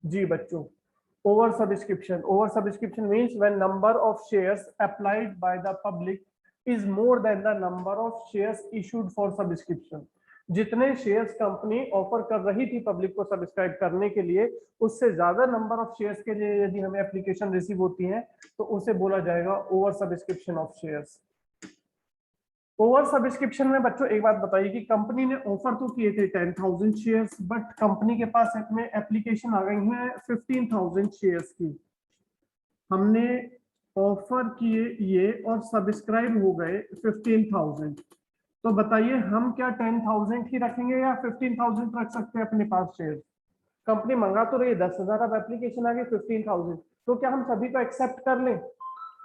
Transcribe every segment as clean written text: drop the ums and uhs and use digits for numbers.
जी बच्चों, over subscription means when number of shares applied by the public is more than the number of shares issued for subscription. जितने shares company offer कर रही थी public को subscribe करने के लिए, उससे ज्यादा नंबर ऑफ शेयर्स के लिए यदि हमें एप्लीकेशन रिसीव होती है तो उसे बोला जाएगा over subscription of shares. Over subscription में बच्चों एक बात बताइए कि कंपनी ने ऑफर तो किए थे 10,000 शेयर्स, बट कंपनी के पास में एप्लीकेशन आ गई है 15,000 शेयर्स की। हमने ऑफर किए ये और सब्सक्राइब हो गए 15,000। तो बताइए हम क्या 10,000 ही रखेंगे या 15,000 रख सकते हैं अपने पास शेयर? कंपनी मंगा तो रही है 10,000, अब एप्लीकेशन आ गई 15,000, तो क्या हम सभी को एक्सेप्ट कर लें?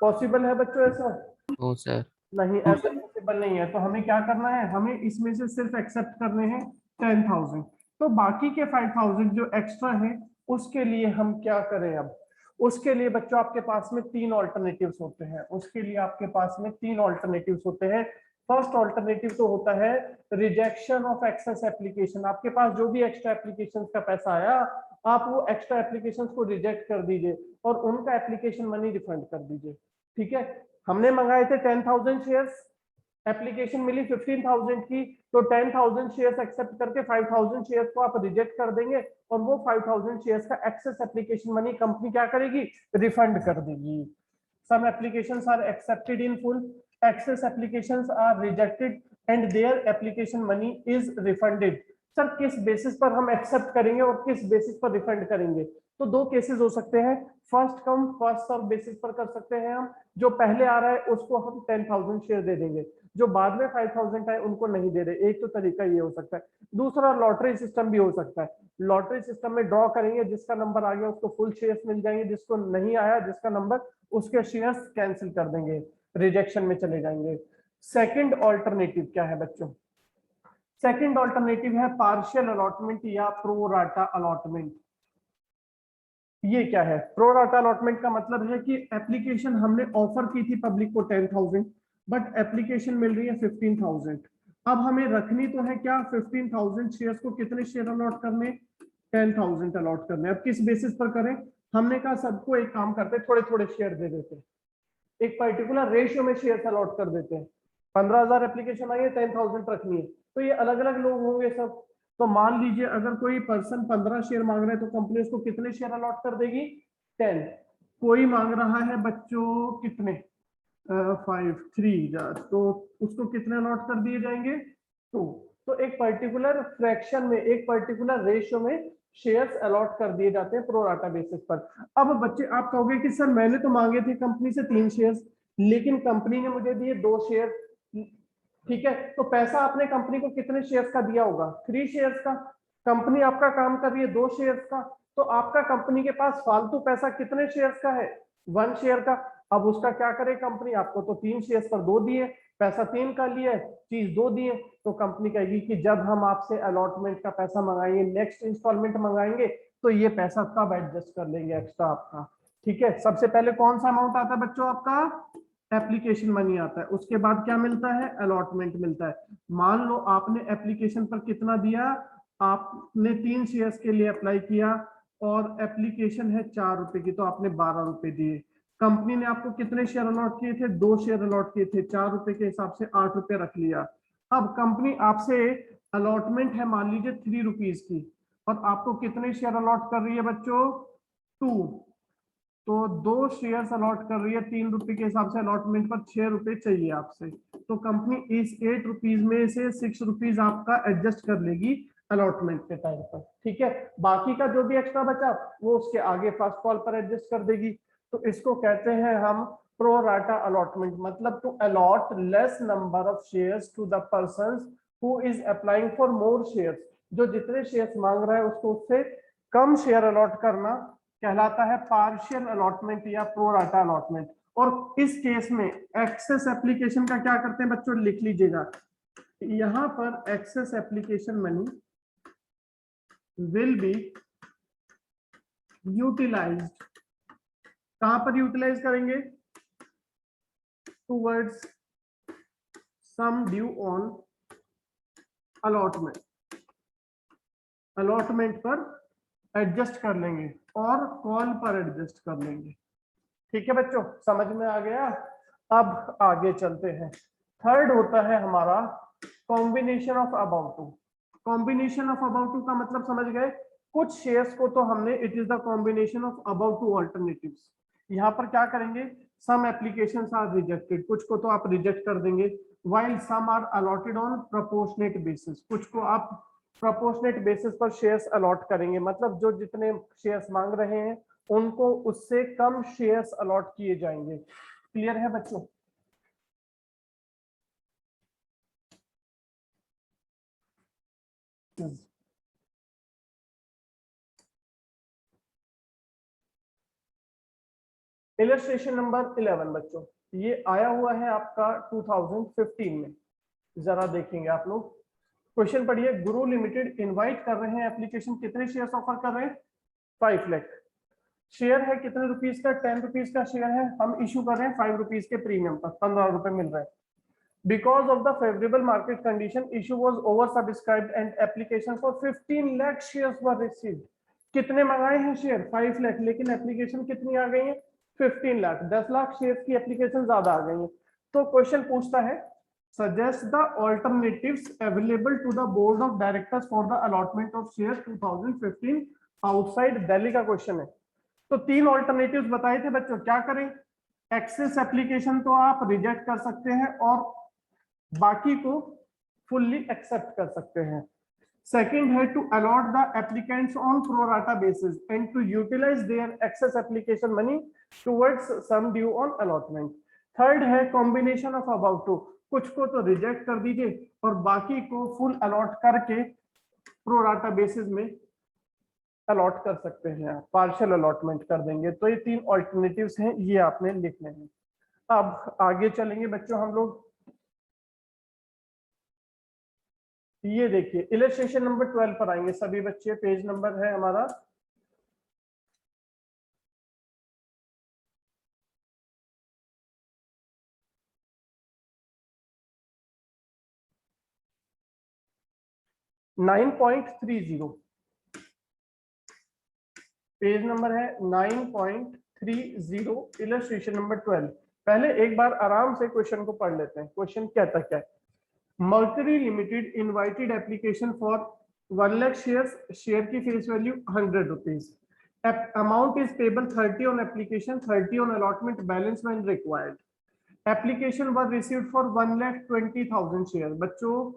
पॉसिबल है बच्चों ऐसा? No sir. नहीं, ऐसा पॉसिबल नहीं है। तो हमें क्या करना है, हमें इसमें से सिर्फ एक्सेप्ट करने हैं 10,000। तो बाकी के 5,000 जो एक्स्ट्रा है उसके लिए हम क्या करें? अब उसके लिए बच्चों आपके पास में तीन ऑल्टरनेटिव्स होते हैं। उसके लिए आपके पास में तीन ऑल्टरनेटिव्स होते हैं। फर्स्ट ऑल्टरनेटिव तो होता है रिजेक्शन ऑफ एक्सेस एप्लीकेशन। आपके पास जो भी एक्स्ट्रा एप्लीकेशन का पैसा आया, आप वो एक्स्ट्रा एप्लीकेशन को रिजेक्ट कर दीजिए और उनका एप्लीकेशन मनी रिफंड कर दीजिए। ठीक है, हमने मंगाए थे 10,000 शेयर्स, एप्लीकेशन मिली 15,000 की, तो 10,000 शेयर्स एक्सेप्ट करके 5,000 शेयर्स को आप रिजेक्ट कर देंगे और वो 5,000 शेयर्स का एक्सेस एप्लीकेशन मनी कंपनी क्या करेगी? रिफंड कर देगी। Some applications are accepted in full, excess applications are rejected and their application money is refunded। Sir किस बेसिस पर हम एक्सेप्ट करेंगे और किस बेसिस पर रिफंड करेंगे? तो दो केसेस हो सकते हैं, first come first serve basis पर कर सकते हैं हम। जो पहले आ रहा है उसको हम 10,000 शेयर दे देंगे, जो बाद में 5,000 आए उनको नहीं दे रहे। एक तो तरीका ये हो सकता है। दूसरा लॉटरी सिस्टम भी हो सकता है। लॉटरी सिस्टम में ड्रॉ करेंगे, जिसका नंबर आ गया उसको फुल शेयर्स मिल जाएंगे, जिसको नहीं आया जिसका नंबर, उसके शेयर्स कैंसिल कर देंगे, रिजेक्शन में चले जाएंगे। सेकंड ऑल्टरनेटिव क्या है बच्चों? सेकंड ऑल्टरनेटिव है पार्शियल अलॉटमेंट या प्रो राटा अलॉटमेंट। ये क्या है? प्रो राटा अलॉटमेंट का मतलब है कि एप्लीकेशन हमने ऑफर की थी पब्लिक को 10,000, बट एप्लीकेशन मिल रही है 15,000। अब हमें रखनी तो है क्या 15,000 शेयर्स को? कितने शेयर अलॉट करने? 10,000 अलॉट करने। अब किस बेसिस पर करें? हमने कहा सबको एक काम करते, थोड़े थोड़े शेयर दे देते, एक पर्टिकुलर रेशियो में शेयर अलॉट कर देते हैं। 15,000 एप्लीकेशन आई है, 10,000 रखनी है, तो ये अलग अलग लोग होंगे सब। तो मान लीजिए अगर कोई पर्सन 15 शेयर मांग रहे हैं तो कंपनी उसको कितने शेयर अलॉट कर देगी? 10। कोई मांग रहा है बच्चों कितने? 5 3 तो उसको कितने अलॉट कर दिए जाएंगे? 2। तो एक पर्टिकुलर फ्रैक्शन में, एक पर्टिकुलर रेशियो में शेयर्स अलॉट कर दिए जाते हैं प्रो राटा बेसिस पर। अब बच्चे आप कहोगे कि सर मैंने तो मांगे थे कंपनी से 3 शेयर्स, लेकिन कंपनी ने मुझे दिए 2 शेयर। ठीक है, तो पैसा आपने कंपनी को कितने शेयर्स का दिया होगा? 3 शेयर्स का। कंपनी आपका काम कर रही है 2 शेयर्स का, तो आपका कंपनी के पास फालतू पैसा कितने शेयर्स का है? 1 शेयर का। अब उसका क्या करे कंपनी? आपको तो 3 शेयर्स पर 2 दिए, पैसा 3 का लिया है, चीज 2 दिए, तो कंपनी कहेगी कि जब हम आपसे अलॉटमेंट का पैसा मंगाएंगे, नेक्स्ट इंस्टॉलमेंट मंगाएंगे, तो ये पैसा तब एडजस्ट कर लेंगे एक्स्ट्रा आपका। ठीक है, सबसे पहले कौन सा अमाउंट आता है बच्चों? आपका एप्लीकेशन मनी आता है। उसके बाद क्या मिलता है? अलॉटमेंट मिलता है। मान लो आपने एप्लीकेशन पर कितना दिया? आपने 3 शेयर्स के लिए अप्लाई किया और एप्लीकेशन है 4 रुपए की, तो आपने 12 रुपए दिए। कंपनी ने आपको कितने शेयर अलॉट किए थे? 2 शेयर अलॉट किए थे, 4 रुपए के हिसाब से 8 रुपए रख लिया। अब कंपनी आपसे अलॉटमेंट है मान लीजिए 3 रुपीज की, और आपको कितने शेयर अलॉट कर रही है बच्चों? 2। तो 2 शेयर्स अलॉट कर रही है 3 रुपए के हिसाब से, अलॉटमेंट पर 6 रुपए चाहिए आपसे, तो कंपनी इस 8 रुपीज में से 6 रुपीज आपका एडजस्ट कर लेगी अलॉटमेंट के टाइम पर। ठीक है, बाकी का जो भी एक्स्ट्रा बचा वो उसके आगे फर्स्ट कॉल पर एडजस्ट कर देगी। तो इसको कहते हैं हम प्रो राटा अलॉटमेंट, मतलब to allot less number of shares to the person who is applying for more shares. जो जितने शेयर्स मांग रहा है उसको उससे कम शेयर अलॉट करना कहलाता है पार्शियल अलॉटमेंट या प्रो राटा अलॉटमेंट। और इस केस में एक्सेस एप्लीकेशन का क्या करते हैं बच्चों? लिख लीजिएगा, यहां पर excess application money will be utilised. कहां पर यूटिलाइज करेंगे? Towards sum due on allotment. Allotment पर एडजस्ट कर लेंगे और कॉल पर एडजस्ट कर लेंगे। ठीक है बच्चों, समझ में आ गया। अब आगे चलते हैं। थर्ड होता है हमारा combination of about two. Combination of about two का मतलब समझ गए, कुछ शेयर्स को तो हमने it is the combination of about two alternatives. यहाँ पर क्या करेंगे, सम एप्लीकेशंस आर रिजेक्टेड, कुछ को तो आप रिजेक्ट कर देंगे, while some are allotted on proportionate basis, कुछ को आप प्रोपोर्शनेट बेसिस पर शेयर्स अलॉट करेंगे, मतलब जो जितने शेयर्स मांग रहे हैं उनको उससे कम शेयर्स अलॉट किए जाएंगे। क्लियर है बच्चों? इलस्ट्रेशन नंबर 11 बच्चों, ये आया हुआ है आपका 2015 में, जरा देखेंगे आप लोग। क्वेश्चन पढ़िए, गुरु लिमिटेड इनवाइट कर रहे हैं एप्लीकेशन, कितने शेयर्स ऑफर कर रहे हैं? 5 लाख। शेयर है कितने रुपीस का? 10 रुपीस का शेयर है, हम इशू कर रहे हैं 5 रुपीस के प्रीमियम पर, 15 रुपए मिल रहे हैं। Because of the favorable market condition, issue was oversubscribed and application for 15 lakh shares were received. कितने मंगाए हैं शेयर? 5 लाख, लेकिन एप्लीकेशन कितनी आ गई है? 15 लाख। 10 लाख शेयर की एप्लीकेशन ज्यादा आ गई है। तो क्वेश्चन पूछता है, suggest the alternatives available to the board of directors for the allotment of shares 2015 outside Delhi का क्वेश्चन है। तो 3 ऑल्टरनेटिव्स बताए थे बच्चों, क्या करें? एक्सेस एप्लीकेशन तो आप रिजेक्ट कर सकते हैं और बाकी को फुल्ली एक्सेप्ट कर सकते हैं। सेकंड है to allot the applicants on pro rata basis and to utilise their excess application money towards sum due on allotment. Third है कॉम्बिनेशन ऑफ अबाउट टू, कुछ को तो रिजेक्ट कर दीजिए और बाकी को फुल अलॉट करके प्रोराटा बेसिस में अलॉट कर सकते हैं, पार्शियल अलॉटमेंट कर देंगे। तो ये 3 ऑल्टरनेटिव्स हैं, ये आपने लिखने हैं। अब आगे चलेंगे बच्चों हम लोग। ये देखिए इलस्ट्रेशन नंबर 12 पर आएंगे सभी बच्चे, पेज नंबर है हमारा 9.30, पेज नंबर है 9.30, इलस्ट्रेशन नंबर 12। पहले एक बार आराम से क्वेश्चन को पढ़ लेते हैं। क्वेश्चन कहता क्या है, Mercury limited invited application for 1 lakh shares, share की face value 100 rupees, amount is payable 30 on application, 30 on allotment, balance when required. Application were received for 1,20,000 share. बच्चों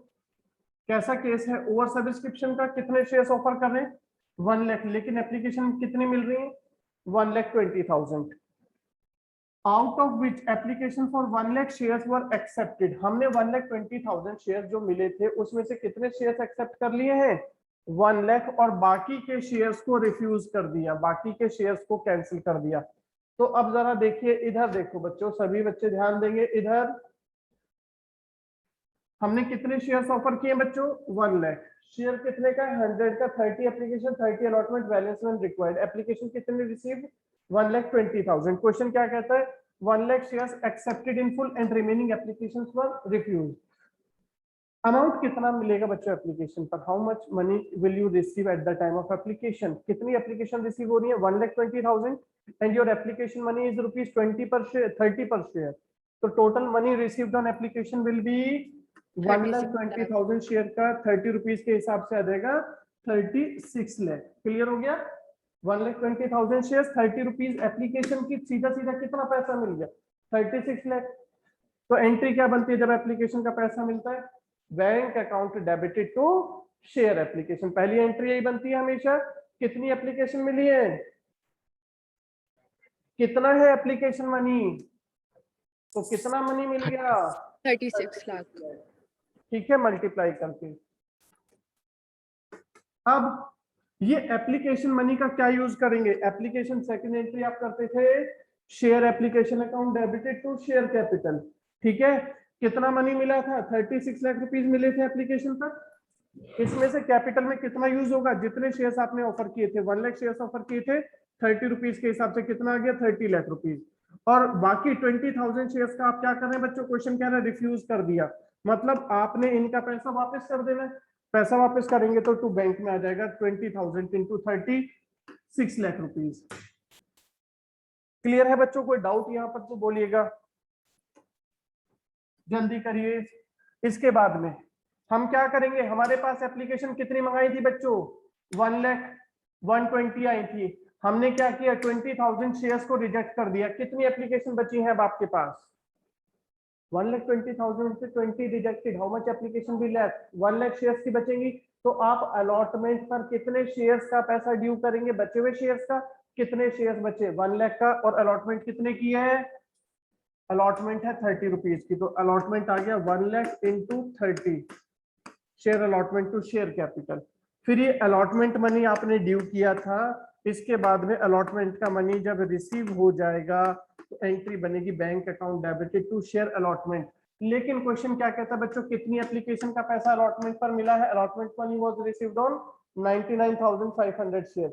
कैसा केस है, ओवर सब्सक्रिप्शन का, कितने शेयर्स ऑफर कर रहे हैं? 1 लाख, लेकिन एप्लीकेशन कितनी मिल रही है? 1,20,000। Out of which application for 1 lakh shares were accepted, हमने 1,20,000 शेयर जो मिले थे उसमें से कितने शेयर्स एक्सेप्ट कर लिए हैं? 1 लाख, और बाकी के शेयर्स को रिफ्यूज कर दिया, बाकी के शेयर्स को कैंसिल कर दिया। तो अब जरा देखिए इधर, देखो बच्चों सभी बच्चे ध्यान देंगे, इधर हमने कितने शेयर्स ऑफर किए बच्चों? 1 लाख। शेयर कितने का? 100 का, 30 application, 30 allotment, balance when required. Application कितने रिसीव्ड? 1,20,000। क्वेश्चन क्या कहता है? 1 lakh shares accepted in full and remaining applications were refused. Amount कितना मिलेगा बच्चों एप्लीकेशन पर? How much money will you receive at the time of application? कितनी एप्लीकेशन रिसीव हो रही है? 1,20,000 and your application money is ₹20 पर शेयर, 30 पर शेयर। तो total money received on application will be 1,20,000 share का 30 रुपीज के हिसाब से आ जाएगा 36 लाख। क्लियर हो गया? 1,20,000 शेयर, 30 रुपीज एप्लीकेशन की, सीधा सीधा कितना पैसा मिल गया? 36 लाख। तो एंट्री क्या बनती है जब एप्लीकेशन का पैसा मिलता है? Bank account debited to share application. पहली एंट्री यही बनती है हमेशा। कितनी एप्लीकेशन मिली है? कितना है एप्लीकेशन मनी? तो कितना मनी मिल गया? 36 लाख। ठीक है, मल्टीप्लाई करके। अब ये एप्लीकेशन मनी का क्या यूज करेंगे? एप्लीकेशन सेकंड एंट्री आप करते थे, share application account debited to share capital. ठीक है, कितना मनी मिला था? 36 लाख रुपीज मिले थे एप्लीकेशन पर। इसमें से कैपिटल में कितना यूज होगा? जितने शेयर्स आपने ऑफर किए थे, 1 लाख शेयर्स ऑफर किए थे, 30 रुपीज के हिसाब से कितना आ गया? 30 लाख रुपीज। और बाकी 20,000 शेयर्स का आप क्या कर रहे हैं बच्चों? क्वेश्चन कह रहा है रिफ्यूज कर दिया, मतलब आपने इनका पैसा वापस कर देना है। पैसा वापस करेंगे तो टू बैंक में आ जाएगा 20,000 इंटू 30 6 लाख रुपीज। क्लियर है बच्चों? कोई डाउट यहाँ पर तो बोलिएगा, जल्दी करिए। इसके बाद में हम क्या करेंगे, हमारे पास एप्लीकेशन कितनी मंगाई थी बच्चों, 1,120 आई थी। हमने क्या किया, 20,000 शेयर्स को रिजेक्ट कर दिया। कितनी एप्लीकेशन बची है अब आपके पास, 1,20,000 से 20 रिजेक्टेड, हाउ मच एप्लीकेशन भी लेफ्ट, 1 लाख शेयर्स की बचेंगी। तो आप अलॉटमेंट पर कितने शेयर्स का पैसा ड्यू करेंगे, बचे हुए शेयर्स का। कितने शेयर्स बचे, 1 लाख का, और अलॉटमेंट कितने की है, अलॉटमेंट है 30 रुपीज की, तो अलॉटमेंट आ गया 1 lakh into 30 share allotment to share capital. फिर ये अलॉटमेंट मनी आपने ड्यू किया था, इसके बाद में अलॉटमेंट का मनी जब रिसीव हो जाएगा तो एंट्री बनेगी bank account debited to share allotment. लेकिन क्वेश्चन क्या कहता है बच्चों, कितनी एप्लीकेशन का पैसा अलॉटमेंट पर मिला है, allotment money was received on 99,500 share.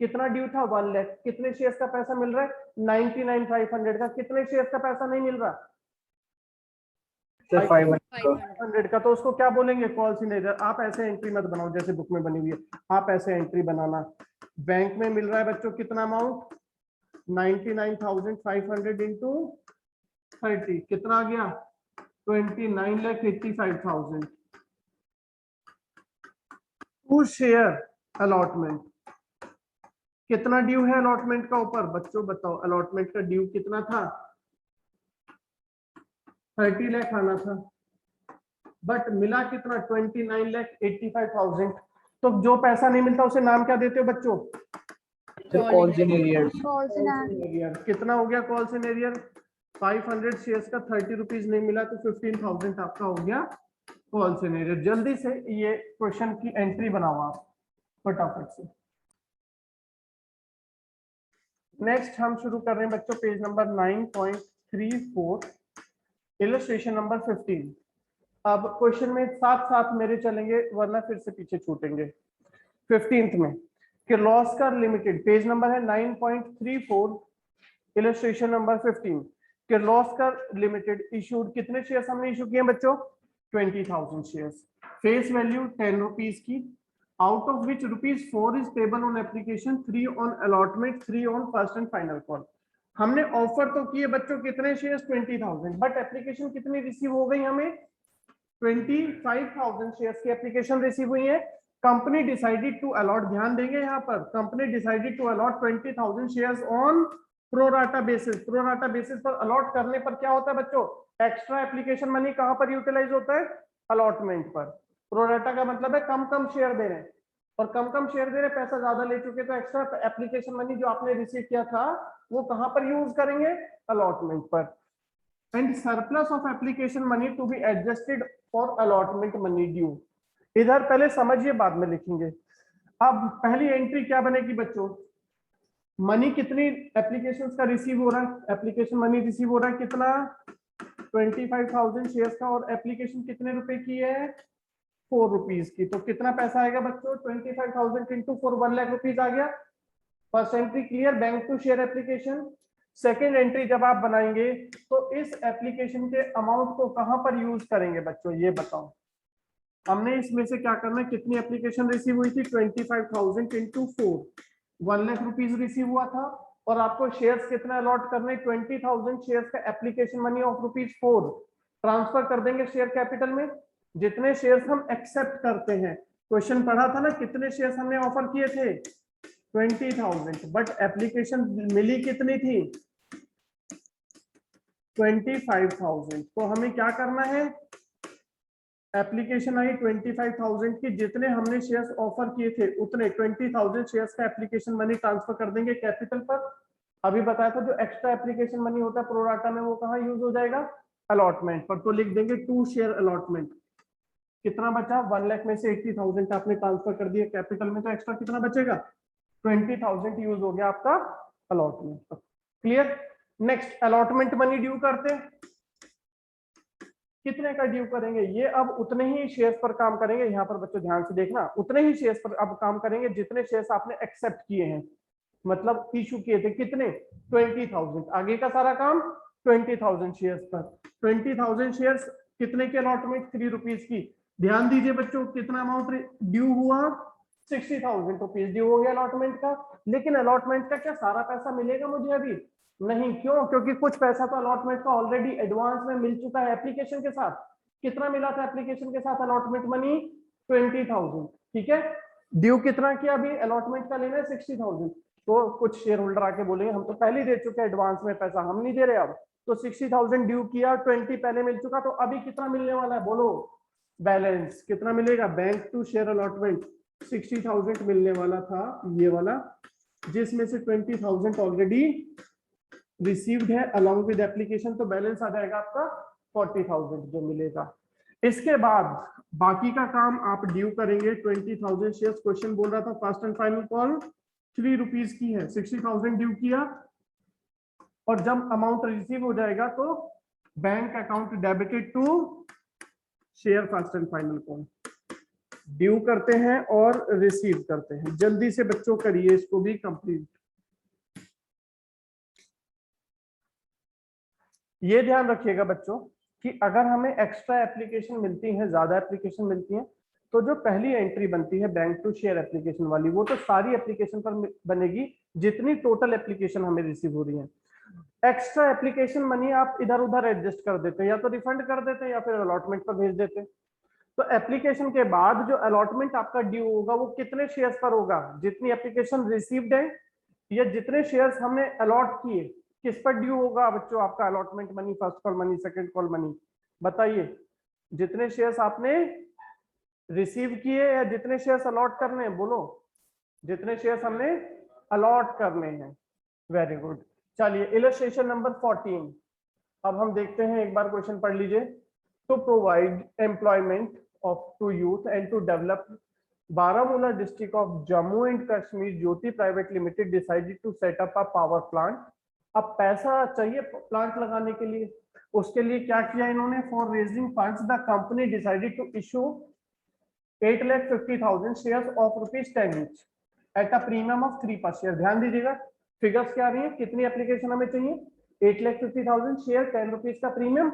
कितना ड्यू था, 1 लाख। कितने शेयर्स का पैसा मिल रहा है, 99,500 का। कितने शेयर्स का पैसा नहीं मिल रहा, 500 का। तो उसको क्या बोलेंगे, कॉल सिनेरियर। आप ऐसे एंट्री मत बनाओ जैसे बुक में बनी हुई है, आप ऐसे एंट्री बनाना। बैंक में मिल रहा है बच्चों कितना अमाउंट, 99,500 इंटू 30 कितना आ गया, 29,85,000 टू शेयर अलॉटमेंट। कितना ड्यू है अलॉटमेंट का ऊपर, बच्चों बताओ अलॉटमेंट का ड्यू कितना था, 30 लाख आना था, बट मिला कितना, 29,85,000। तो जो पैसा नहीं मिलता उसे नाम क्या देते हो बच्चों, कॉल सिनेरियर। कितना हो गया कॉल सिनेरियर, 500 शेयर्स का 30 रुपीज नहीं मिला तो 15,000 आपका हो गया कॉल सिनेरियर। जल्दी से ये क्वेश्चन की एंट्री बनाओ आप फटाफट से। नेक्स्ट हम शुरू कर रहे हैं बच्चों, पेज नंबर 9.34, इलस्ट्रेशन नंबर 15। अब क्वेश्चन में साथ साथ मेरे चलेंगे वरना फिर से पीछे छूटेंगे। 15th में किर्लोस्कर लिमिटेड, पेज नंबर है 9.34, illustration number 15। Kirloskar limited issued, कितने शेयर्स हमने इशू किए बच्चों, 20,000 शेयर्स, फेस वैल्यू 10 रुपीज की, out of which ₹4 is payable on application, 3 on allotment, 3 on first and final call। हमने ऑफर तो किए बच्चों कितने शेयर्स, 20,000, बट एप्लीकेशन कितनी रिसीव हो गई, हमें 25,000 शेयर्स की एप्लीकेशन रिसीव हुई है। कंपनी डिसाइडेड टू अलॉट, ध्यान देंगे यहाँ पर, company decided to allot 20,000 shares on pro rata basis. Pro rata basis पर अलॉट करने पर क्या होता है बच्चों, एक्स्ट्रा एप्लीकेशन मनी कहां पर यूटिलाइज होता है, अलॉटमेंट पर। प्रोराटा का मतलब है कम कम शेयर दे रहे हैं, और कम कम शेयर दे रहे, पैसा ज्यादा ले चुके, तो एक्स्ट्रा एप्लीकेशन मनी जो आपने रिसीव किया था वो कहां पर यूज करेंगे, अलॉटमेंट पर। And surplus of application money to be adjusted for allotment money due. इधर पहले समझिए बाद में लिखेंगे। अब पहली एंट्री क्या बनेगी बच्चों, मनी कितनी एप्लीकेशंस का रिसीव हो रहा है, एप्लीकेशन मनी रिसीव हो रहा है कितना, 25,000 शेयर्स का, और एप्लीकेशन कितने रुपए की है, 4 रुपीज की। तो कितना पैसा आएगा बच्चों, 25,000 इंटू 4, 1 लाख रुपीज आ गया। First entry clear, bank to share application. Second entry जब आप बनाएंगे तो इस एप्लीकेशन के अमाउंट को कहां पर यूज करेंगे बच्चों, ये बताओ। हमने इसमें से क्या करना है, कितनी एप्लीकेशन रिसीव हुई थी, 25,000 इंटू 4, 1 लाख रुपीज रिसीव हुआ था, और आपको शेयर्स कितना अलॉट करने, 20,000 शेयर्स का एप्लीकेशन मनी ऑफ ₹4 ट्रांसफर कर देंगे शेयर कैपिटल में। जितने शेयर्स हम एक्सेप्ट करते हैं, क्वेश्चन पढ़ा था ना, कितने शेयर्स हमने ऑफर किए थे, 20,000, बट एप्लीकेशन मिली कितनी थी, 25,000। तो हमें क्या करना है, एप्लीकेशन आई 25,000 की, जितने हमने शेयर्स ऑफर किए थे उतने 20,000 शेयर्स का एप्लीकेशन मनी ट्रांसफर कर देंगे कैपिटल पर। अभी बताया था जो एक्स्ट्रा एप्लीकेशन मनी होता है प्रोराटा में वो कहाँ यूज हो जाएगा, अलॉटमेंट पर। तो लिख देंगे टू शेयर अलॉटमेंट। कितना बचा, 1 लाख में से 80,000 आपने ट्रांसफर कर दिया कैपिटल में, तो एक्स्ट्रा कितना बचेगा, 20,000 यूज हो गया आपका अलॉटमेंट पर। Clear. Next allotment money due करते हैं, कितने का ड्यू करेंगे, ये अब उतने ही शेयर्स पर काम करेंगे। यहाँ पर बच्चों ध्यान से देखना, उतने ही शेयर्स पर अब काम करेंगे जितने शेयर्स आपने एक्सेप्ट किए हैं, मतलब इशू किए थे कितने, 20,000। आगे का सारा काम 20,000 शेयर्स पर। 20,000 शेयर्स कितने के अलॉटमेंट, 3 रुपीज की। ध्यान दीजिए बच्चों, कितना अमाउंट ड्यू हुआ, 60,000 रुपीज ड्यू हो गया अलॉटमेंट का। लेकिन अलॉटमेंट का क्या सारा पैसा मिलेगा मुझे अभी? नहीं। क्यों? क्योंकि कुछ पैसा तो अलॉटमेंट का ऑलरेडी एडवांस में मिल चुका है एप्लीकेशन के साथ। कितना मिला था एप्लीकेशन के साथ अलॉटमेंट मनी? 20,000। ठीक है, ड्यू कितना किया अभी अलॉटमेंट का लेना है? 60,000। तो कुछ शेयर होल्डर आके बोलेंगे हम तो पहले ही दे चुके हैं एडवांस में पैसा, हम नहीं दे रहे अब। तो 60,000 ड्यू किया, 20 पहले मिल चुका, तो अभी कितना मिलने वाला है बोलो? बैलेंस कितना मिलेगा? बैंक टू शेयर अलॉटमेंट 60,000 मिलने वाला था, ये वाला, जिसमें से 20,000 ऑलरेडी रिसीव्ड है अलॉन्ग विद एप्लीकेशन। तो बैलेंस आ जाएगा आपका 40,000 जो मिलेगा। इसके बाद बाकी का काम आप ड्यू करेंगे 20,000 शेयर्स। क्वेश्चन बोल रहा था first and final call 3 rupees की है, 60,000 ड्यू किया, और जब अमाउंट रिसीव हो जाएगा तो bank account debited to share first and final call. Due करते हैं और रिसीव करते हैं। जल्दी से बच्चों करिए इसको भी कंप्लीट। ये ध्यान रखिएगा बच्चों कि अगर हमें एक्स्ट्रा एप्लीकेशन मिलती है, ज्यादा एप्लीकेशन मिलती है, तो जो पहली एंट्री बनती है बैंक टू शेयर एप्लीकेशन वाली, वो तो सारी एप्लीकेशन पर बनेगी जितनी टोटल एप्लीकेशन हमें रिसीव हो रही है। एक्स्ट्रा एप्लीकेशन मनी आप इधर उधर एडजस्ट कर देते हैं, या तो रिफंड कर देते हैं या फिर अलॉटमेंट पर भेज देते हैं। तो एप्लीकेशन के बाद जो अलॉटमेंट आपका ड्यू होगा वो कितने शेयर्स पर होगा? जितनी एप्लीकेशन रिसीव्ड है या जितने शेयर्स हमने अलॉट किए, किस पर ड्यू होगा बच्चों आपका allotment money? First call money, second call money, बताइए। जितने शेयर्स आपने रिसीव किए या जितने शेयर्स अलॉट करने हैं, बोलो। जितने शेयर्स हमने अलॉट करने हैं। Very good. चलिए इलस्ट्रेशन नंबर 14। अब हम देखते हैं, एक बार क्वेश्चन पढ़ लीजिए। To provide employment of to youth and to develop Baramulla district of Jammu and Kashmir Jyoti Private Limited decided to set up a power plant। अब पैसा चाहिए प्लांट लगाने के लिए, उसके लिए क्या किया इन्होंने? For raising funds the company decided to issue 8,50,000 shares of ₹10 each at a premium of 3 per share. ध्यान दीजिएगा फिगर्स क्या आ रही है, कितनी एप्लीकेशन हमें चाहिए? 8,50,000 शेयर, 10 रुपीज का प्रीमियम,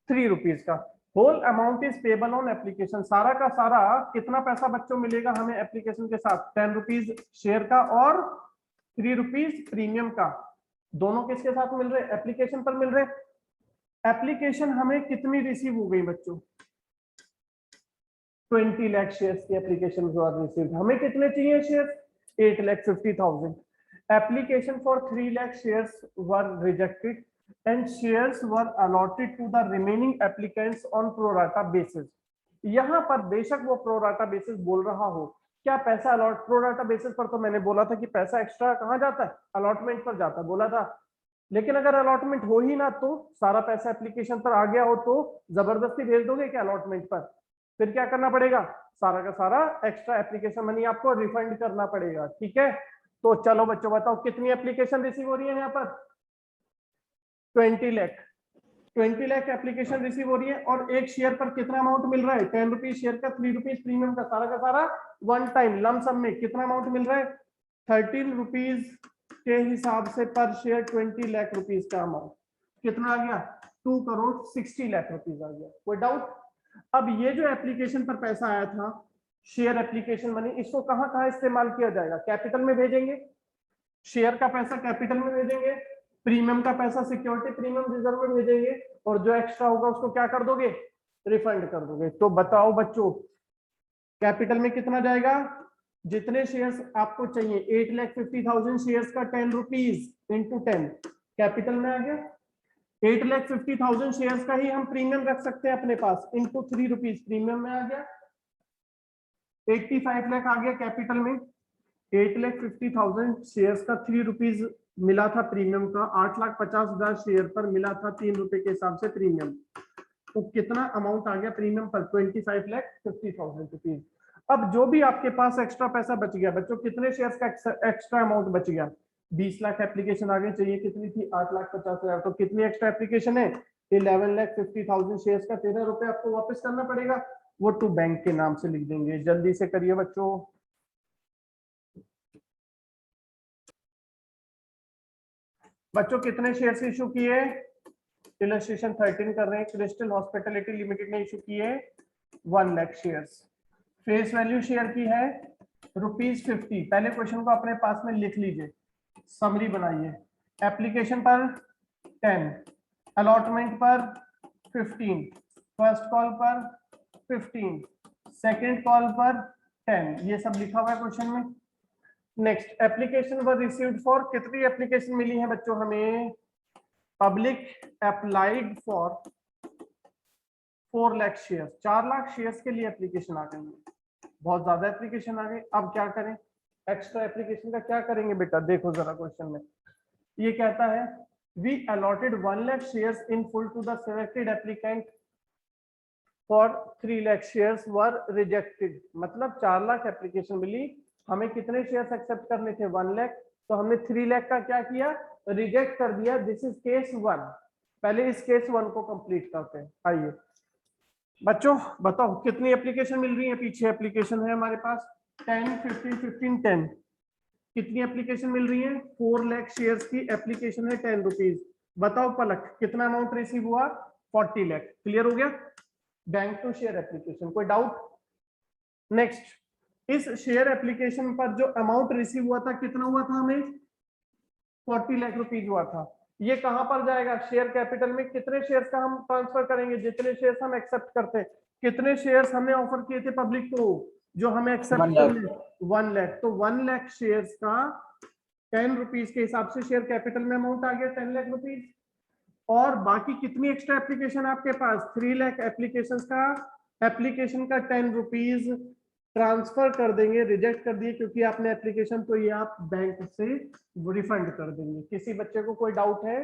3 रुपीज का। Whole amount is payable on application. सारा का सारा कितना पैसा बच्चों मिलेगा हमें एप्लीकेशन के साथ? 10 रुपीज शेयर का और 3 रुपीज प्रीमियम का। दोनों किसके साथ मिल रहे? एप्लीकेशन पर मिल रहे। एप्लीकेशन हमें कितनी रिसीव हो गई बच्चों? 20 लाख शेयर्स की एप्लीकेशन रिसीव। हमें कितने चाहिए share? 8,50,000। Application for 3 lakh shares were rejected and shares were allotted to the remaining applicants on pro rata basis। यहां पर बेशक वो प्रो राटा बेसिस बोल रहा हो, क्या पैसा अलॉट प्रो राटा बेसिस पर? तो मैंने बोला था कि पैसा एक्स्ट्रा कहां जाता है? अलॉटमेंट पर जाता है, बोला था। लेकिन अगर अलॉटमेंट हो ही ना, तो सारा पैसा एप्लीकेशन पर आ गया हो, तो जबरदस्ती भेज दोगे क्या अलॉटमेंट पर? फिर क्या करना पड़ेगा? सारा का सारा एक्स्ट्रा एप्लीकेशन मनी आपको रिफंड करना पड़ेगा। ठीक है, तो चलो बच्चों बताओ कितनी एप्लीकेशन रिसीव हो रही है यहाँ पर? 20 लाख। 20 लाख एप्लीकेशन रिसीव हो रही है, और एक शेयर पर कितना अमाउंट मिल रहा है? 10 रुपीज शेयर का, 3 रुपीज प्रीमियम का। सारा का सारा वन टाइम लम सम में कितना अमाउंट मिल रहा है? 13 रुपीज के हिसाब से पर शेयर 20 लाख रुपीज का अमाउंट कितना आ गया? 2,60 लाख रुपीज आ गया। कोई डाउट? अब ये जो एप्लीकेशन पर पैसा आया था, शेयर एप्लीकेशन मनी, इसको कहां कहां इस्तेमाल किया जाएगा? कैपिटल में भेजेंगे, शेयर का पैसा कैपिटल में भेजेंगे, प्रीमियम का पैसा सिक्योरिटी प्रीमियम रिजर्व में भेजेंगे, और जो एक्स्ट्रा होगा उसको क्या कर दोगे? रिफंड कर दोगे। तो बताओ बच्चों कैपिटल में कितना जाएगा? जितने शेयर्स आपको चाहिए 8,50,000 शेयर्स का 10 रुपीज इंटू 10 कैपिटल में आ गया। 8,50,000 शेयर्स का ही हम प्रीमियम रख सकते हैं अपने पास, इंटू 3 रुपीज प्रीमियम में आ गया। 85 लाख आ गया कैपिटल में। 8,50,000 शेयर्स का 3 रुपीज मिला था प्रीमियम का, 8,50,000 शेयर पर मिला था 3 रुपए के हिसाब से प्रीमियम। तो कितना अमाउंट आ गया प्रीमियम पर? 25,50,000 रुपीज। अब जो भी आपके पास एक्स्ट्रा पैसा बच गया बच्चों, कितने शेयर्स का एक्स्ट्रा अमाउंट बच गया? 20 लाख एप्लीकेशन आगे चाहिए, कितनी थी? 8,50,000। तो कितनी एक्स्ट्रा एप्लीकेशन है? 11,50,000 शेयर्स का 13 रुपए आपको वापस करना पड़ेगा, वो टू बैंक के नाम से लिख देंगे। जल्दी से करिए बच्चों। बच्चों कितने शेयर्स इशू किए? इलस्ट्रेशन 13 कर रहे हैं। क्रिस्टल हॉस्पिटैलिटी लिमिटेड ने इशू किए 1 lakh shares. Face value share की है ₹50। पहले क्वेश्चन को अपने पास में लिख लीजिए, समरी बनाइए। एप्लीकेशन पर 10, अलॉटमेंट पर 15, फर्स्ट कॉल पर 15, सेकंड कॉल पर 10, ये सब लिखा हुआ है क्वेश्चन में। Next, application were received for, कितनी एप्लीकेशन मिली है बच्चों हमें? Public applied for 4 lakh share, 4 lakh shares के लिए एप्लीकेशन आ गई है। बहुत ज्यादा एप्लीकेशन आ गई। अब क्या करें? एक्स्ट्रा एप्लीकेशन का क्या करेंगे बेटा? देखो जरा क्वेश्चन में ये कहता है we allotted 1 lakh shares in full to the selected applicant for 3 lakh shares were rejected. मतलब 4 लाख एप्लीकेशन मिली, हमें कितने शेयर्स एक्सेप्ट करने थे? 1 लाख। तो हमने 3 लाख का क्या किया? रिजेक्ट कर दिया। This is case 1। पहले इस केस 1 को कंप्लीट करते हैं। आइए बच्चों बताओ कितनी एप्लीकेशन मिल रही है? पीछे एप्लीकेशन है हमारे पास 10, 15, 15, 10। कितनी एप्लीकेशन मिल रही है? 4 लाख शेयर्स की एप्लीकेशन है, 10 रुपीज। बताओ पलक कितना अमाउंट रिसीव हुआ? 40 लाख। क्लियर हो गया? बैंक टू शेयर एप्लीकेशन, कोई डाउट? नेक्स्ट, इस शेयर एप्लीकेशन पर जो अमाउंट रिसीव हुआ था कितना हुआ था? हमें 40 लाख रुपीज हुआ था। ये कहां पर जाएगा? शेयर कैपिटल में। कितने शेयर्स का हम ट्रांसफर करेंगे? जितने शेयर्स हम एक्सेप्ट करते हैं। कितने शेयर्स हमने ऑफर किए थे पब्लिक को जो हमें एक्सेप्ट 1 लाख। करने? 1 लाख। तो 1 लाख शेयर्स का 10 रुपीज के हिसाब से शेयर कैपिटल में अमाउंट आ गया 10 लाख रुपीज। और बाकी कितनी एक्स्ट्रा एप्लीकेशन आपके पास? 3 लाख एप्लीकेशन का, एप्लीकेशन का 10 रुपीज ट्रांसफर कर देंगे, रिजेक्ट कर दिए क्योंकि आपने एप्लीकेशन, तो ये आप बैंक से रिफंड कर देंगे। किसी बच्चे को कोई डाउट है?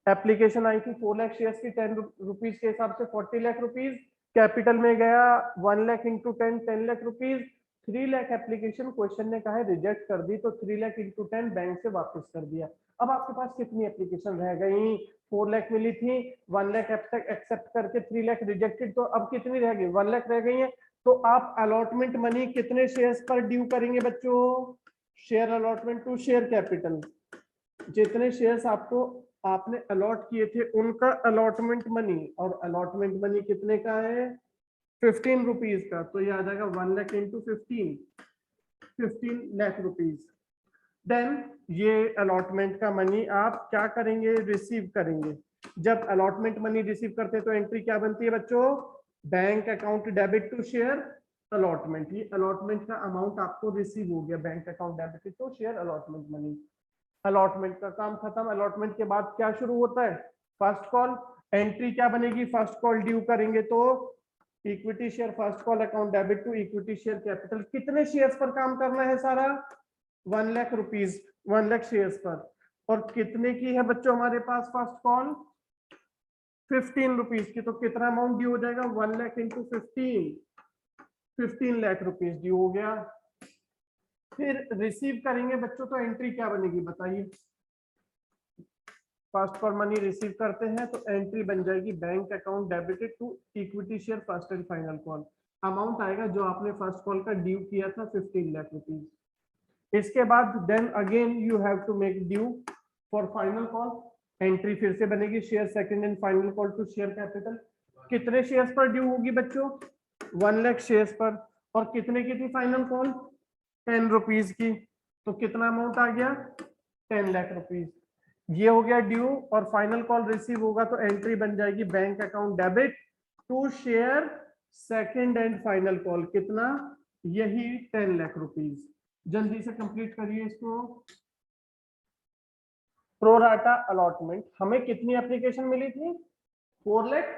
एप्लीकेशन आई थी 4 लाख शेयर्स की, 10 रुपीज के हिसाब से 40 लाख रुपीज, कैपिटल में गया 1 lakh into 10, 10 lakh rupees. 3 lakh application question ने कहा है रिजेक्ट कर दी, तो 3 लाख इंटू 10 बैंक से वापस कर दिया। अब आपके पास कितनी एप्लीकेशन रह गई? 4 लाख मिली थी, 1 लाख एक्सेप्ट करके 3 लाख रिजेक्टेड, तो अब कितनी रह गई? 1 लाख रह गई है। तो आप अलॉटमेंट मनी कितने शेयर्स पर ड्यू करेंगे बच्चों? Share allotment to share capital. जितने शेयर्स आपको आपने अलॉट किए थे उनका अलॉटमेंट मनी, और अलॉटमेंट मनी कितने का है? 15 रुपीज का। तो ये आ जाएगा 1 lakh into 15, 15 lakh rupees. Then ये अलॉटमेंट का मनी आप क्या करेंगे? रिसीव करेंगे। जब अलॉटमेंट मनी रिसीव करते हैं तो एंट्री क्या बनती है बच्चों? Bank account debit to share allotment. ये अलॉटमेंट का अमाउंट आपको रिसीव हो गया, bank account debit to share allotment money. Allotment का काम खत्म। अलॉटमेंट के बाद क्या शुरू होता है? First call. एंट्री क्या बनेगी? फर्स्ट कॉल ड्यू करेंगे तो equity share first call account debit to equity share capital. कितने शेयर्स पर काम करना है सारा? 1 लाख रुपीज, 1 लाख शेयर्स पर। और कितने की है बच्चों हमारे पास फर्स्ट कॉल? 15 रुपीज की। तो कितना अमाउंट ड्यू हो जाएगा? 1 lakh into 15, 15 lakh rupees due हो गया। फिर रिसीव करेंगे बच्चों, तो एंट्री क्या बनेगी बताइए? फर्स्ट कॉल मनी रिसीव करते हैं तो एंट्री बन जाएगी bank account debited to equity share first and final call. Amount आएगा जो आपने फर्स्ट कॉल का ड्यू किया था 15 लाख रुपीज। इसके बाद then again you have to make due for final call. Entry फिर से बनेगी share second and final call to share capital. कितने शेयर्स पर ड्यू होगी बच्चों? 1 लाख शेयर्स पर। और कितने की थी फाइनल कॉल? 10 रुपीज की। तो कितना अमाउंट आ गया? 10 लाख रुपीज। ये हो गया ड्यू। और फाइनल कॉल रिसीव होगा तो एंट्री बन जाएगी bank account debit to share second and final call. कितना? यही 10 लाख रुपीज। जल्दी से कंप्लीट करिए इसको। प्रोराटा अलॉटमेंट, हमें कितनी एप्लीकेशन मिली थी? 4 लाख।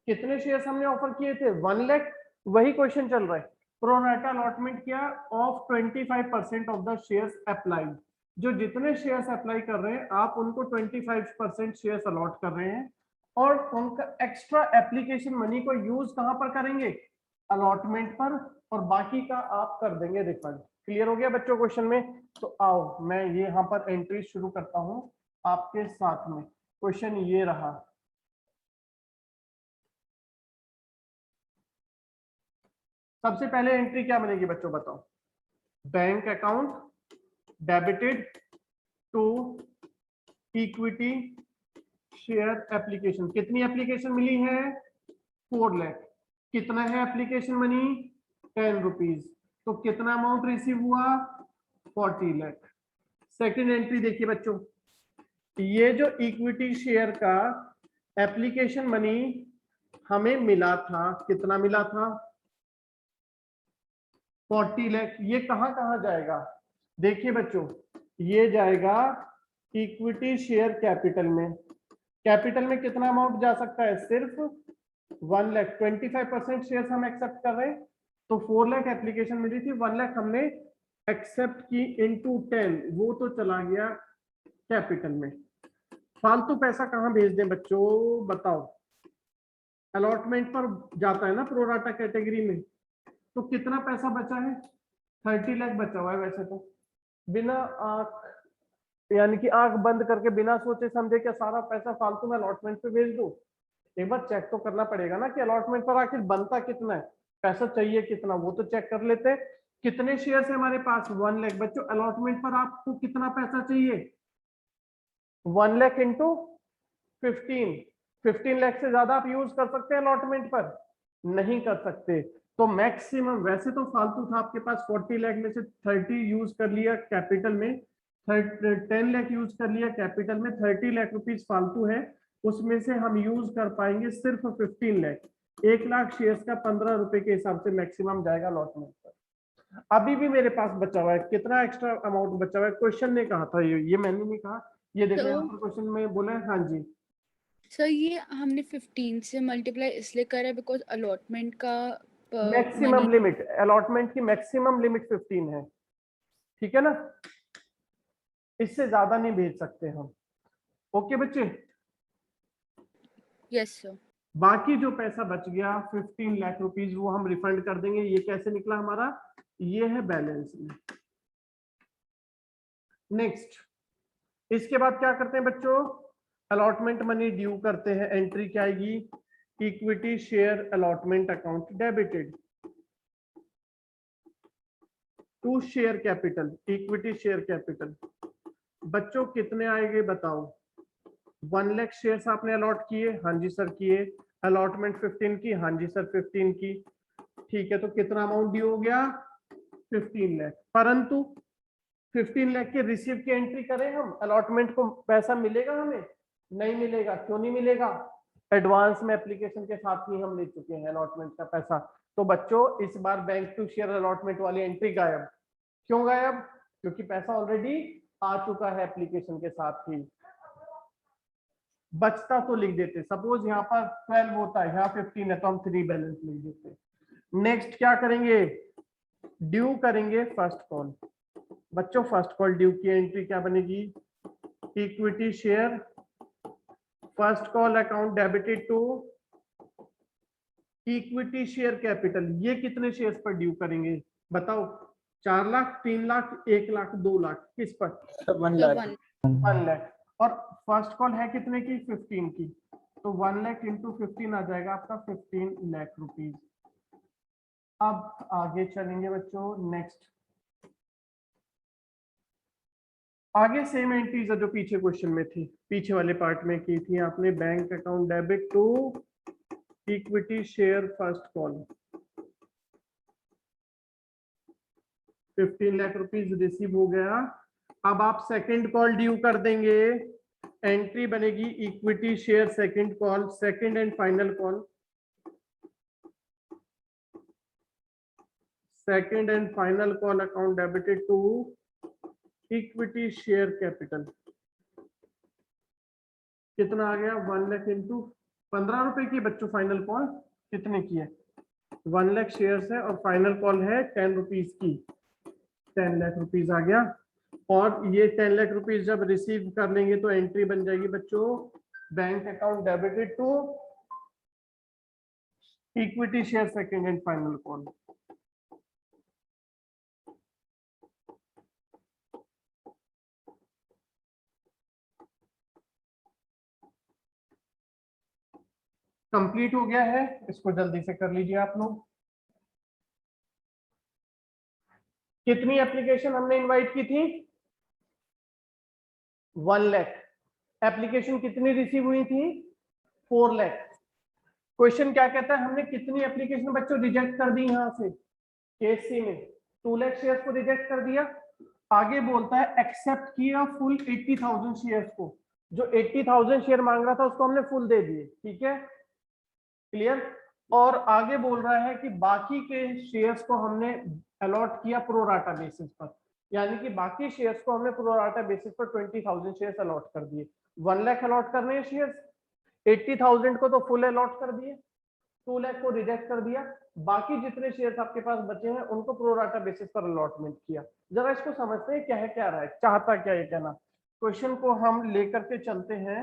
कितने शेयर्स हमने ऑफर किए थे? 1 लाख। वही क्वेश्चन चल रहा है। प्रोराटा अलॉटमेंट किया of 25% of the shares applied. जो जितने शेयर्स अप्लाई कर रहे हैं आप उनको 25% शेयर्स अलॉट कर रहे हैं, और उनका एक्स्ट्रा एप्लीकेशन मनी को यूज कहां पर करेंगे? अलॉटमेंट पर। और बाकी का आप कर देंगे रिफंड। क्लियर हो गया बच्चों क्वेश्चन में? तो आओ मैं ये यहाँ पर एंट्री शुरू करता हूं आपके साथ में। क्वेश्चन ये रहा, सबसे पहले एंट्री क्या बनेगी बच्चों बताओ? Bank account debited to equity share application. कितनी एप्लीकेशन मिली है? 4 लाख। कितना है एप्लीकेशन मनी 10 रुपीज, तो कितना अमाउंट रिसीव हुआ 40 लाख। सेकंड एंट्री देखिए बच्चों, ये जो इक्विटी शेयर का एप्लीकेशन मनी हमें मिला था, कितना मिला था 40 लाख। ये कहां कहां जाएगा, देखिए बच्चों, ये जाएगा इक्विटी शेयर कैपिटल में। कैपिटल में कितना अमाउंट जा सकता है, सिर्फ 1 लाख। 25% शेयर हम एक्सेप्ट कर रहे हैं, तो 4 लाख एप्लीकेशन मिली थी, 1 लाख हमने एक्सेप्ट की इनटू 10, वो तो चला गया कैपिटल में। फालतू पैसा कहां भेज दें बच्चों, बताओ। अलॉटमेंट पर जाता है ना प्रोराटा कैटेगरी में, तो कितना पैसा बचा है 30 लाख बचा हुआ है। वैसे तो बिना आंख, यानी कि आंख बंद करके बिना सोचे समझे क्या सारा पैसा फालतू में अलॉटमेंट पे भेज दूं। एक बार चेक तो करना पड़ेगा ना कि अलॉटमेंट पर आखिर बनता कितना है, पैसा चाहिए कितना, वो तो चेक कर लेते। कितने शेयर है हमारे पास 1 लाख। बच्चों अलॉटमेंट पर आपको कितना पैसा चाहिए 1 लाख इंटू 15 लाख से ज्यादा आप यूज कर सकते हैं अलॉटमेंट पर, नहीं कर सकते। तो मैक्सिमम, वैसे तो फालतू था आपके पास 40 लाख में से 30 यूज कर लिया कैपिटल में, 10 लाख यूज कर लिया कैपिटल में, 30 लाख रुपीज फालतू है, उसमें से हम यूज कर पाएंगे सिर्फ 15 लाख। 1 लाख शेयर्स का 15 रुपए के हिसाब से मैक्सिमम जाएगा अलॉटमेंट पर। अभी भी मेरे पास बचा हुआ है, कितना एक्स्ट्रा अमाउंट बचा हुआ है, क्वेश्चन ने कहा था, ये मैंने नहीं कहा, ये देखो यहाँ पर क्वेश्चन में बोला है। हाँ जी सर, ये हमने 15 से मल्टीप्लाई इसलिए करा बिकॉज अलॉटमेंट का मैक्सिमम लिमिट, अलॉटमेंट की मैक्सिमम लिमिट 15 है, ठीक है ना, इससे ज्यादा नहीं भेज सकते हम। ओके बच्चे, यस सर। बाकी जो पैसा बच गया 15 लाख रुपीज वो हम रिफंड कर देंगे। ये कैसे निकला हमारा, ये है बैलेंस में। नेक्स्ट, इसके बाद क्या करते हैं बच्चों, अलॉटमेंट मनी ड्यू करते हैं। एंट्री क्या आएगी, equity share allotment account debited to share capital, equity share capital. बच्चों कितने आएंगे बताओ, 1 लाख शेयर्स आपने अलॉट किए, हाँ जी सर किए। अलॉटमेंट 15 की, हाँ जी सर 15 की, ठीक है। तो कितना अमाउंट ड्यू हो गया 15 लाख। परंतु 15 लाख के रिसीव की एंट्री करें हम, अलॉटमेंट को पैसा मिलेगा हमें, नहीं मिलेगा। क्यों नहीं मिलेगा, एडवांस में एप्लीकेशन के साथ ही हम ले चुके हैं अलॉटमेंट का पैसा। तो बच्चों इस बार बैंक टू शेयर अलॉटमेंट वाली एंट्री गायब। क्यों गायब, क्योंकि पैसा ऑलरेडी आ चुका है एप्लीकेशन के साथ ही। बचता तो लिख देते, सपोज यहाँ पर 12 होता है, यहाँ 15 है, तो हम 3 बैलेंस लिख देते। नेक्स्ट क्या करेंगे, ड्यू करेंगे फर्स्ट कॉल। बच्चों फर्स्ट कॉल ड्यू की एंट्री क्या बनेगी, equity share first call account debited to equity share capital. ये कितने शेयर्स पर ड्यू करेंगे बताओ, 4 लाख, 3 लाख, 1 लाख, 2 लाख, किस पर 1 लाख 1 लाख। और फर्स्ट कॉल है कितने की 15 की, तो 1 लाख इंटू 15 आ जाएगा आपका 15 लाख रुपीज। अब आगे चलेंगे बच्चों, नेक्स्ट आगे सेम एंट्रीज है जो पीछे क्वेश्चन में थी, पीछे वाले पार्ट में की थी आपने। Bank account debit to equity share first call, 15 lakh rupees receive हो गया। अब आप सेकंड कॉल ड्यू कर देंगे, एंट्री बनेगी equity share second call, second and final call, second and final call account debited to equity share capital. कितना आ गया 1 लाख इंटू 15 रुपए की बच्चों फाइनल कॉल कितने की है, 1 लाख शेयर्स है और फाइनल कॉल है 10 रुपीज की, 10 लाख रुपीज आ गया। और ये 10 लाख रुपीज जब रिसीव कर लेंगे तो एंट्री बन जाएगी बच्चों bank account debited to equity share second and final call. Complete हो गया है, इसको जल्दी से कर लीजिए आप लोग। कितनी एप्लीकेशन हमने इनवाइट की थी 1 लाख। एप्लीकेशन कितनी रिसीव हुई थी 4 लाख। क्वेश्चन क्या कहता है, हमने कितनी एप्लीकेशन बच्चों रिजेक्ट कर दी यहाँ से, केस सी में 2 लाख शेयर्स को रिजेक्ट कर दिया। आगे बोलता है एक्सेप्ट किया फुल 80,000 शेयर्स को, जो 80,000 शेयर मांग रहा था उसको हमने फुल दे दिए, ठीक है, क्लियर। और आगे बोल रहा है कि बाकी के शेयर्स को हमने अलॉट किया प्रोराटा बेसिस पर, यानी कि बाकी शेयर्स को हमने प्रोराटा बेसिस पर 20,000 शेयर्स अलॉट कर दिए। 1 लाख अलॉट करने हैं शेयर्स, 80,000 को तो फुल अलॉट कर दिए, 2 लाख को रिजेक्ट कर दिया, बाकी जितने शेयर्स आपके पास बचे हैं उनको प्रोराटा बेसिस पर अलॉटमेंट किया। जरा इसको समझते हैं क्या है, क्या रहा है, चाहता क्या है कहना। क्वेश्चन को हम लेकर के चलते हैं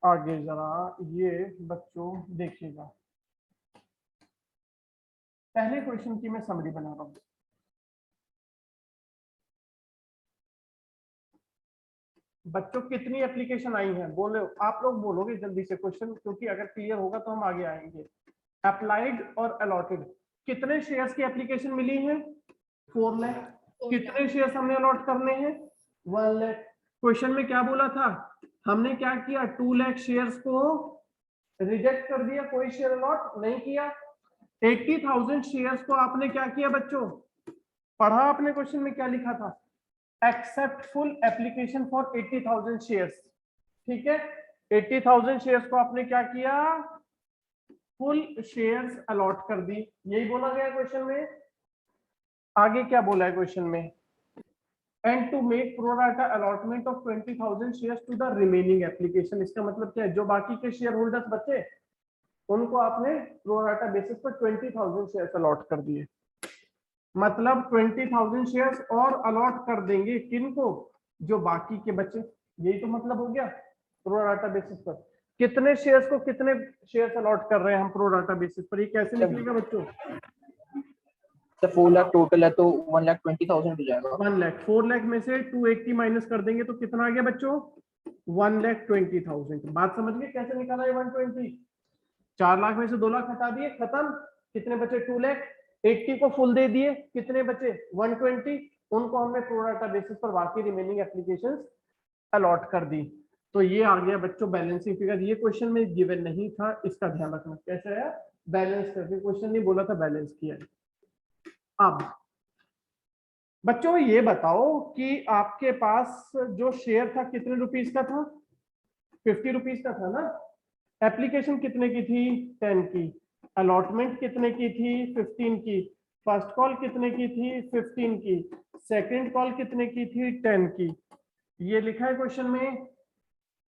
आगे, जरा ये बच्चों देखिएगा। पहले क्वेश्चन की मैं समरी बना रहा हूं। बच्चों कितनी एप्लीकेशन आई है, बोले आप लोग बोलोगे जल्दी से क्वेश्चन, क्योंकि अगर क्लियर होगा तो हम आगे आएंगे। अप्लाइड और अलॉटेड, कितने शेयर्स की एप्लीकेशन मिली है, 4 लाख। कितने शेयर्स हमने अलॉट करने हैं, 1 लाख। क्वेश्चन में क्या बोला था, हमने क्या किया, 2 लाख शेयर्स को रिजेक्ट कर दिया, कोई शेयर अलॉट नहीं किया। 80,000 शेयर्स को आपने क्या किया बच्चों, पढ़ा आपने क्वेश्चन में क्या लिखा था, accept full application for 80,000 shares, ठीक है। 80,000 शेयर्स को आपने क्या किया, फुल शेयर्स अलॉट कर दी, यही बोला गया क्वेश्चन में। आगे क्या बोला है क्वेश्चन में, and to make pro rata allotment of 20,000 shares to the remaining application. इसका मतलब क्या है, जो बाकी के शेयर होल्डर्स बचे उनको आपने प्रोराटा बेसिस पर 20,000 शेयर्स अलॉट कर दिए, मतलब 20,000 शेयर्स और अलॉट कर देंगे किनको, जो बाकी के बचे, यही तो मतलब हो गया प्रोराटा बेसिस पर। कितने शेयर्स को कितने शेयर्स अलॉट कर रहे हैं हम प्रोराटा बेसिस पर, ये कैसे निकलेगा बच्चों, तो 4 लाख टोटल है तो 1,20,000 हो जाएगा। 1 लाख, 4 लाख में से 280 माइनस कर देंगे तो कितना आ गया बच्चों, 1,20,000। बात समझ गए कैसे निकाला है 120, 4 लाख में से 2 लाख हटा दिए, खत्म। कितने बचे, 2 लाख। 80 को फुल दे दिए, कितने बचे 120, उनको हमने प्रोराटा बेसिस पर बाकी रिमेनिंग एप्लीकेशंस अलॉट कर दी। तो ये आ गया बच्चों बैलेंसिंग फिगर। ये क्वेश्चन में गिवन नहीं था, इसका ध्यान रखना। कैसे है, बैलेंस करके, क्वेश्चन नहीं बोला था बैलेंस किया है। अब बच्चों ये बताओ कि आपके पास जो शेयर था कितने रुपीस का था, 50 रुपीस का था ना। एप्लीकेशन कितने की थी, 10 की। अलॉटमेंट कितने की थी, 15 की। फर्स्ट कॉल कितने की थी, 15 की। सेकंड कॉल कितने की थी, 10 की। ये लिखा है क्वेश्चन में,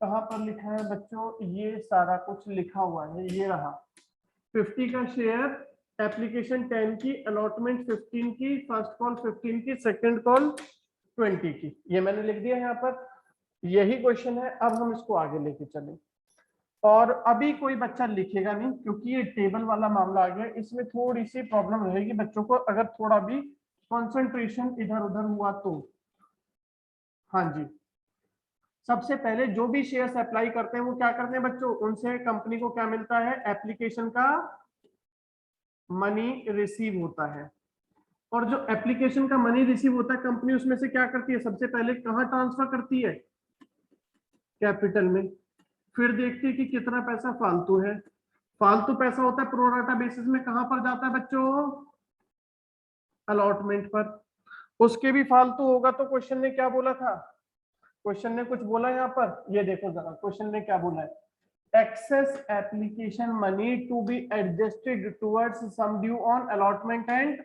कहां पर लिखा है बच्चों, ये सारा कुछ लिखा हुआ है, ये रहा। 50 का शेयर, एप्लीकेशन 10 की, अलॉटमेंट 15 की, फर्स्ट कॉल 15 की, सेकंड कॉल 20 की। ये मैंने लिख दिया यहाँ पर, यही क्वेश्चन है। अब हम इसको आगे लेके चलें, और अभी कोई बच्चा लिखेगा नहीं क्योंकि ये टेबल वाला मामला आ गया, इसमें थोड़ी सी प्रॉब्लम रहेगी बच्चों को, अगर थोड़ा भी कंसंट्रेशन इधर उधर हुआ तो। हाँ जी, सबसे पहले जो भी शेयर्स अप्लाई करते हैं वो क्या करते हैं बच्चों, उनसे कंपनी को क्या मिलता है, एप्लीकेशन का मनी रिसीव होता है। और जो एप्लीकेशन का मनी रिसीव होता है, कंपनी उसमें से क्या करती है, सबसे पहले कहाँ ट्रांसफर करती है, कैपिटल में। फिर देखती है कि कितना पैसा फालतू है, फालतू पैसा होता है प्रोराटा बेसिस में कहां पर जाता है बच्चों, अलॉटमेंट पर। उसके भी फालतू होगा तो क्वेश्चन ने क्या बोला था, क्वेश्चन ने कुछ बोला यहाँ पर, ये देखो जरा क्वेश्चन ने क्या बोला है, excess application money to be adjusted towards sum due on allotment and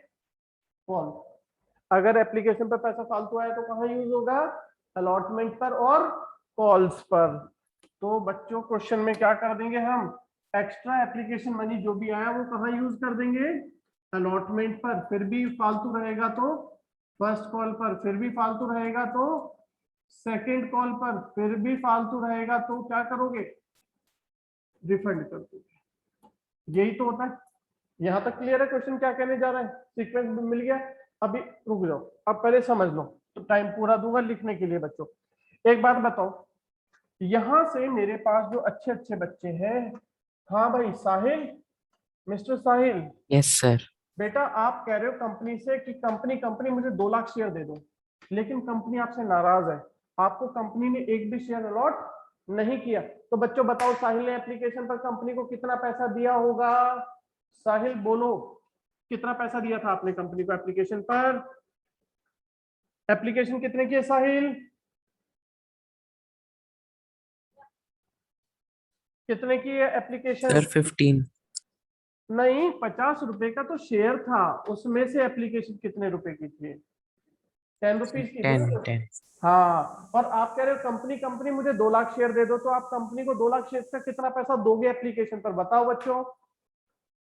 call. अगर एप्लीकेशन पर पैसा फालतू आया तो कहाँ यूज होगा, अलॉटमेंट पर और कॉल्स पर। तो बच्चों क्वेश्चन में क्या कर देंगे हम, एक्स्ट्रा एप्लीकेशन मनी जो भी आया वो कहाँ यूज कर देंगे, अलॉटमेंट पर। फिर भी फालतू रहेगा तो फर्स्ट कॉल पर, फिर भी फालतू रहेगा तो सेकंड कॉल पर, फिर भी फालतू रहेगा तो क्या करोगे, रिफंड कर दोगे। यही तो होता है। यहां तक क्लियर है क्वेश्चन क्या कहने जा रहा है, सीक्वेंस मिल गया। अभी रुक जाओ, अब पहले समझ लो, तो टाइम पूरा दूंगा लिखने के लिए बच्चों। एक बात बताओ, यहां से मेरे पास जो अच्छे अच्छे बच्चे हैं, हाँ भाई साहिल, मिस्टर साहिल, यस सर। बेटा आप कह रहे हो कंपनी से कि कंपनी कंपनी मुझे 2 लाख शेयर दे दो, लेकिन कंपनी आपसे नाराज है, आपको कंपनी ने एक भी शेयर अलॉट नहीं किया। तो बच्चों बताओ साहिल ने एप्लीकेशन पर कंपनी को कितना पैसा दिया होगा? साहिल बोलो, कितना पैसा दिया था आपने कंपनी को एप्लीकेशन पर? एप्लीकेशन कितने की है साहिल? कितने की है एप्लीकेशन? सर 15। नहीं, 50 रुपए का तो शेयर था, उसमें से एप्लीकेशन कितने रुपए की थी? 10 रुपीज की थी 10 ना? 10। हाँ, और आप कह रहे हो कंपनी कंपनी मुझे 2 लाख शेयर दे दो, तो आप कंपनी को 2 लाख शेयर का कितना पैसा दोगे एप्लीकेशन पर? बताओ बच्चों।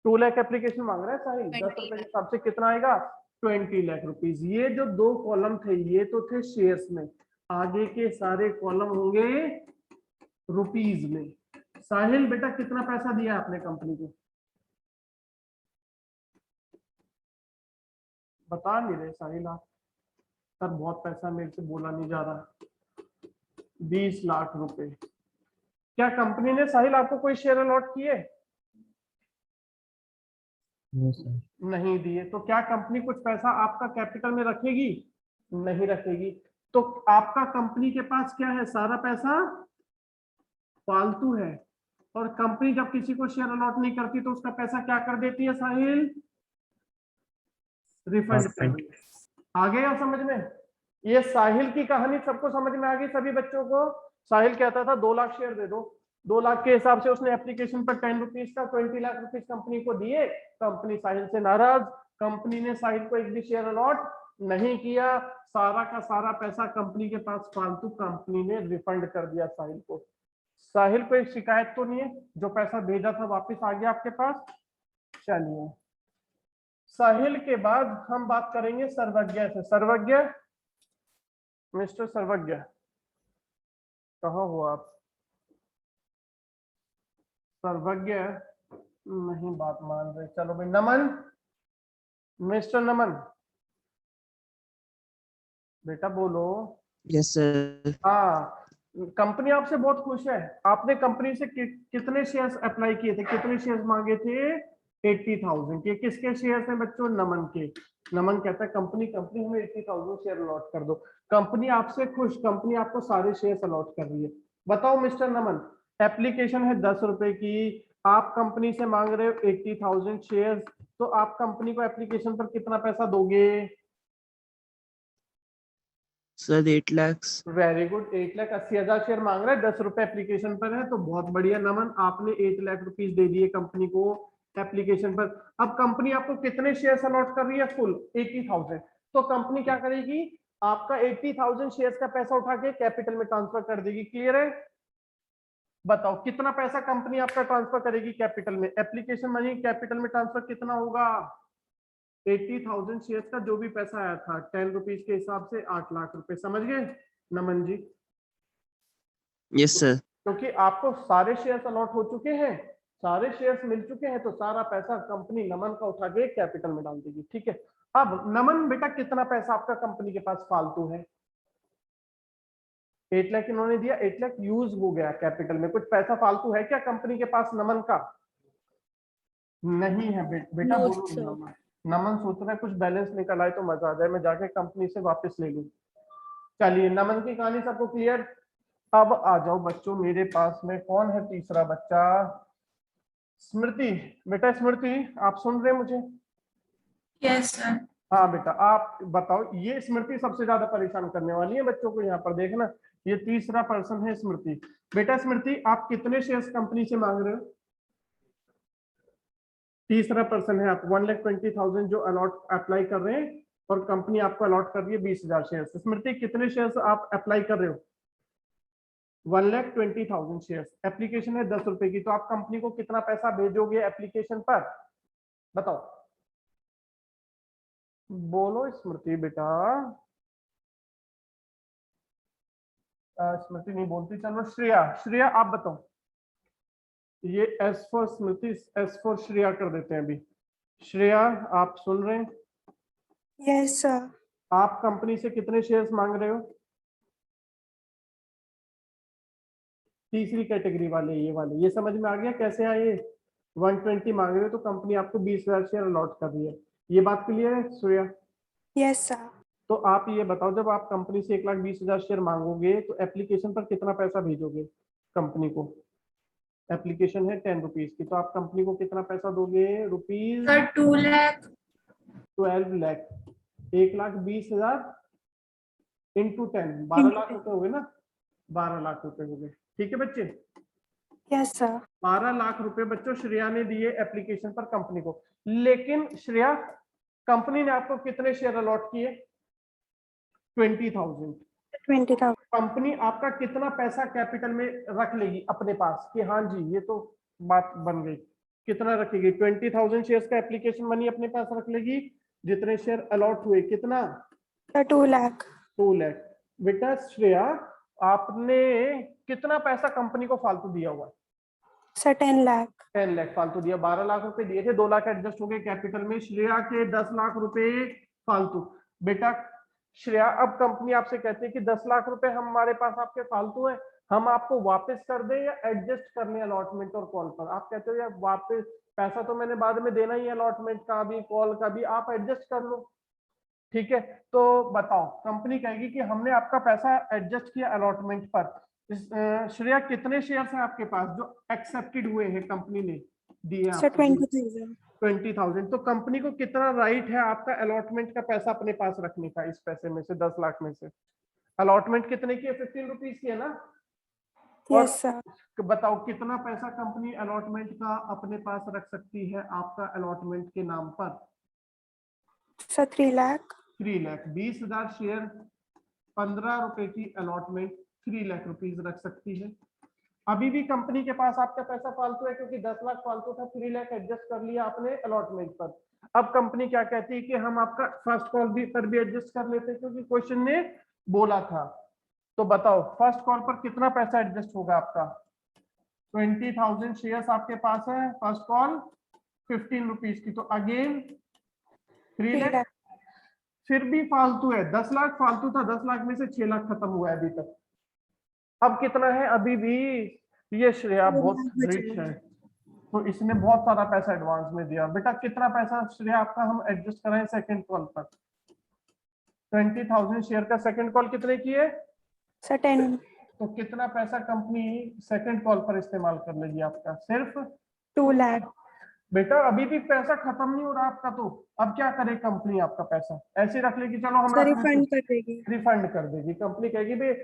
2 लाख एप्लीकेशन मांग रहा है साहिल, 10 20 रुपए के लाख। हिसाब से कितना आएगा? 20 लाख रुपीज। ये जो 2 कॉलम थे ये तो थे शेयर्स में, आगे के सारे कॉलम होंगे रुपीज में। साहिल बेटा कितना पैसा दिया आपने कंपनी को? बता नहीं रहे साहिल आप। सर बहुत पैसा मेरे से बोला नहीं जा रहा। 20 लाख रुपए। क्या कंपनी ने साहिल आपको कोई शेयर अलॉट किए? No sir. नहीं दिए। तो क्या कंपनी कुछ पैसा आपका कैपिटल में रखेगी? नहीं रखेगी। तो आपका कंपनी के पास क्या है? सारा पैसा फालतू है। और कंपनी जब किसी को शेयर अलॉट नहीं करती तो उसका पैसा क्या कर देती है साहिल? रिफंड कर देती है। आ गया समझ में? ये साहिल की कहानी सबको समझ में आ गई? सभी बच्चों को? साहिल कहता था 2 लाख शेयर दे दो, 2 लाख के हिसाब से उसने एप्लीकेशन पर 10 रुपीज का 20 लाख रुपीज कंपनी को दिए। कंपनी साहिल से नाराज, कंपनी ने साहिल को एक भी शेयर अलॉट नहीं किया, सारा का सारा पैसा कंपनी के पास फालतू, कंपनी ने रिफंड कर दिया साहिल को। साहिल को एक शिकायत तो नहीं है? जो पैसा भेजा था वापस आ गया आपके पास? चलिए, साहिल के बाद हम बात करेंगे सर्वज्ञ से। सर्वज्ञ, मिस्टर सर्वज्ञ, कहाँ हो आप? सर्वज्ञ नहीं बात मान रहे। चलो भाई, नमन, मिस्टर नमन, बेटा बोलो। Yes sir. हाँ, कंपनी आपसे बहुत खुश है। आपने कंपनी से कितने शेयर्स अप्लाई किए थे? कितने शेयर्स मांगे थे? 80,000 के। किसके शेयर्स हैं बच्चों? नमन के। नमन कहता है कंपनी कंपनी हमें 80,000 शेयर अलॉट कर दो। कंपनी आपसे खुश, कंपनी आपको सारे शेयर्स अलॉट कर रही है। बताओ मिस्टर नमन, एप्लीकेशन है 10 रुपए की, आप कंपनी से मांग रहे हो 80,000 शेयर्स, तो आप कंपनी को एप्लीकेशन पर कितना पैसा दोगे? Sir 8 lakhs। Very good, 8,80,000 share मांग रहा है, 10 रुपए एप्लीकेशन पर है, तो बहुत बढ़िया नमन, आपने 8 लाख रुपीज दे दिए कंपनी को एप्लीकेशन पर। अब कंपनी आपको कितने शेयर्स अलॉट कर रही है? फुल 80,000। तो कंपनी क्या करेगी? आपका 80,000 शेयर्स का पैसा उठा के कैपिटल में ट्रांसफर कर देगी। क्लियर है? बताओ कितना पैसा कंपनी आपका ट्रांसफर करेगी कैपिटल में? एप्लीकेशन मनी कैपिटल में ट्रांसफर कितना होगा? 80,000 शेयर्स का जो भी पैसा आया था 10 रुपीज के हिसाब से 8 लाख रुपए। समझ गए नमन जी? Yes sir. क्योंकि आपको सारे शेयर्स अलॉट हो चुके हैं, सारे शेयर्स मिल चुके हैं, तो सारा पैसा कंपनी नमन का उठा के कैपिटल में डाल देगी। ठीक है? अब नमन बेटा कितना पैसा आपका कंपनी के पास फालतू है? 8 लाख इन्होंने दिया, 8 लाख यूज हो गया कैपिटल में। कुछ पैसा फालतू है क्या कंपनी के पास नमन का? नहीं है बेटा No, बोलो। sir. नमन, नमन सोच रहा है कुछ बैलेंस निकल आए तो मजा आ जाए, मैं जाके कंपनी से वापस ले लूं। चलिए, नमन की कहानी सबको क्लियर? अब आ जाओ बच्चों मेरे पास में। कौन है तीसरा बच्चा? स्मृति। बेटा स्मृति, आप सुन रहे हैं मुझे? Yes sir. हाँ बेटा, आप बताओ। ये स्मृति सबसे ज्यादा परेशान करने वाली है बच्चों को। यहाँ पर देखना, ये तीसरा पर्सन है स्मृति। बेटा स्मृति, आप कितने शेयर्स कंपनी से मांग रहे हो? तीसरा पर्सन है आप। 1,20,000 जो अलॉट अप्लाई कर रहे हैं, और कंपनी आपको अलॉट कर रही है 20,000 शेयर। स्मृति कितने शेयर्स आप अप्लाई कर रहे हो? 1,20,000 शेयर्स। एप्लीकेशन है 10 रुपए की, तो आप कंपनी को कितना पैसा भेजोगे एप्लीकेशन पर? बताओ, बोलो स्मृति बेटा। स्मृति नहीं बोलती। चलो श्रेया, श्रेया आप बताओ। ये S for Smriti, S for Shreya कर देते हैं अभी। श्रेया आप सुन रहे हैं? Yes sir. आप कंपनी से कितने शेयर्स मांग रहे हो? तीसरी कैटेगरी वाले, ये वाले। ये समझ में आ गया कैसे आए? 120 मांग रहे हो तो कंपनी आपको 20,000 शेयर अलॉट कर रही है। ये बात क्लियर है श्रेया? Yes sir. तो आप ये बताओ, जब आप कंपनी से 1,20,000 शेयर मांगोगे तो एप्लीकेशन पर कितना पैसा भेजोगे? कंपनी को, एप्लीकेशन है 10 रुपीज की, तो आप कंपनी को कितना पैसा दोगे? Rupees Sir, 2 lakh. 12 lakh, 1,20,000 into 10, 12 lakh रुपए हो गए ना, 12 लाख रुपए हो गए। ठीक है बच्चे, Yes, sir. 12 लाख रुपए बच्चों श्रेया ने दिए एप्लीकेशन पर कंपनी को। लेकिन श्रेया, कंपनी ने आपको कितने शेयर अलॉट किए? 20,000। 20,000. कंपनी आपका कितना पैसा कैपिटल में रख लेगी अपने पास कि हाँ जी ये तो बात बन गई? कितना रखेगी? 20,000 शेयर्स का एप्लीकेशन मनी अपने पास रख लेगी, जितने शेयर अलॉट हुए कितना? Sir, 2 lakh. 2 लाख। बेटा श्रेया, आपने कितना पैसा कंपनी को फालतू दिया हुआ? Sir, 10 lakh. 10 लाख फालतू दिया। 12 लाख रुपए दिए थे, 2 लाख एडजस्ट हो गए कैपिटल में, श्रेया के 10 लाख रुपए फालतू। बेटा श्रेया, अब कंपनी आपसे कहती है कि 10 लाख रुपए हमारे पास आपके फालतू है, हम आपको वापस कर दें या एडजस्ट कर लें अलॉटमेंट और कॉल पर? आप कहते हो यार वापस, पैसा तो मैंने बाद में देना ही है, अलॉटमेंट का भी कॉल का भी, आप एडजस्ट कर लो। ठीक है, तो बताओ, कंपनी कहेगी कि हमने आपका पैसा एडजस्ट किया अलॉटमेंट पर। श्रेया, कितने शेयर्स हैं आपके पास जो एक्सेप्टेड हुए हैं, कंपनी ने दिए Sir, आपको? 20,000. 20,000। तो कंपनी को कितना राइट है आपका अलॉटमेंट का पैसा अपने पास रखने का? इस पैसे में से, 10 लाख में से अलॉटमेंट कितने की है? 15 रुपीज की है ना? Yes, sir. बताओ कितना पैसा कंपनी अलॉटमेंट का अपने पास रख सकती है आपका अलॉटमेंट के नाम पर? Sir, 3 lakh. 3 लाख। 20,000 शेयर, 15 रुपए की अलॉटमेंट, 3 लाख रुपीज रख सकती है। अभी भी कंपनी के पास आपका पैसा फालतू है, क्योंकि 10 लाख फालतू था, 3 लाख एडजस्ट कर लिया आपने अलॉटमेंट पर। अब कंपनी क्या कहती है कि हम आपका फर्स्ट कॉल भी पर भी एडजस्ट कर लेते हैं, क्योंकि क्वेश्चन ने बोला था। तो बताओ फर्स्ट कॉल पर कितना पैसा एडजस्ट होगा आपका? 20,000 शेयर्स आपके पास है, फर्स्ट कॉल 15 रुपीज की, तो अगेन 3 3 लाख। lakh. फिर भी फालतू है, 10 लाख फालतू था, 10 लाख में से 6 लाख खत्म हुआ है अभी तक। अब कितना है? अभी भी ये श्रेया बहुत रिच है, तो इसने बहुत सारा पैसा एडवांस में दिया। बेटा कितना पैसा श्रेया आपका हम एडजस्ट कराएं सेकंड कॉल पर? 20,000 शेयर का सेकंड कॉल कितने की है? Sir, 10. तो कितना पैसा कंपनी सेकंड कॉल पर इस्तेमाल कर लेगी आपका? सिर्फ 2 lakh. बेटा अभी भी पैसा खत्म नहीं हो रहा आपका, तो अब क्या करे कंपनी? आपका पैसा ऐसे रख लेगी, चलो हम Sir, refund कर देगी. रिफंड कर देगी। कंपनी कहेगी भाई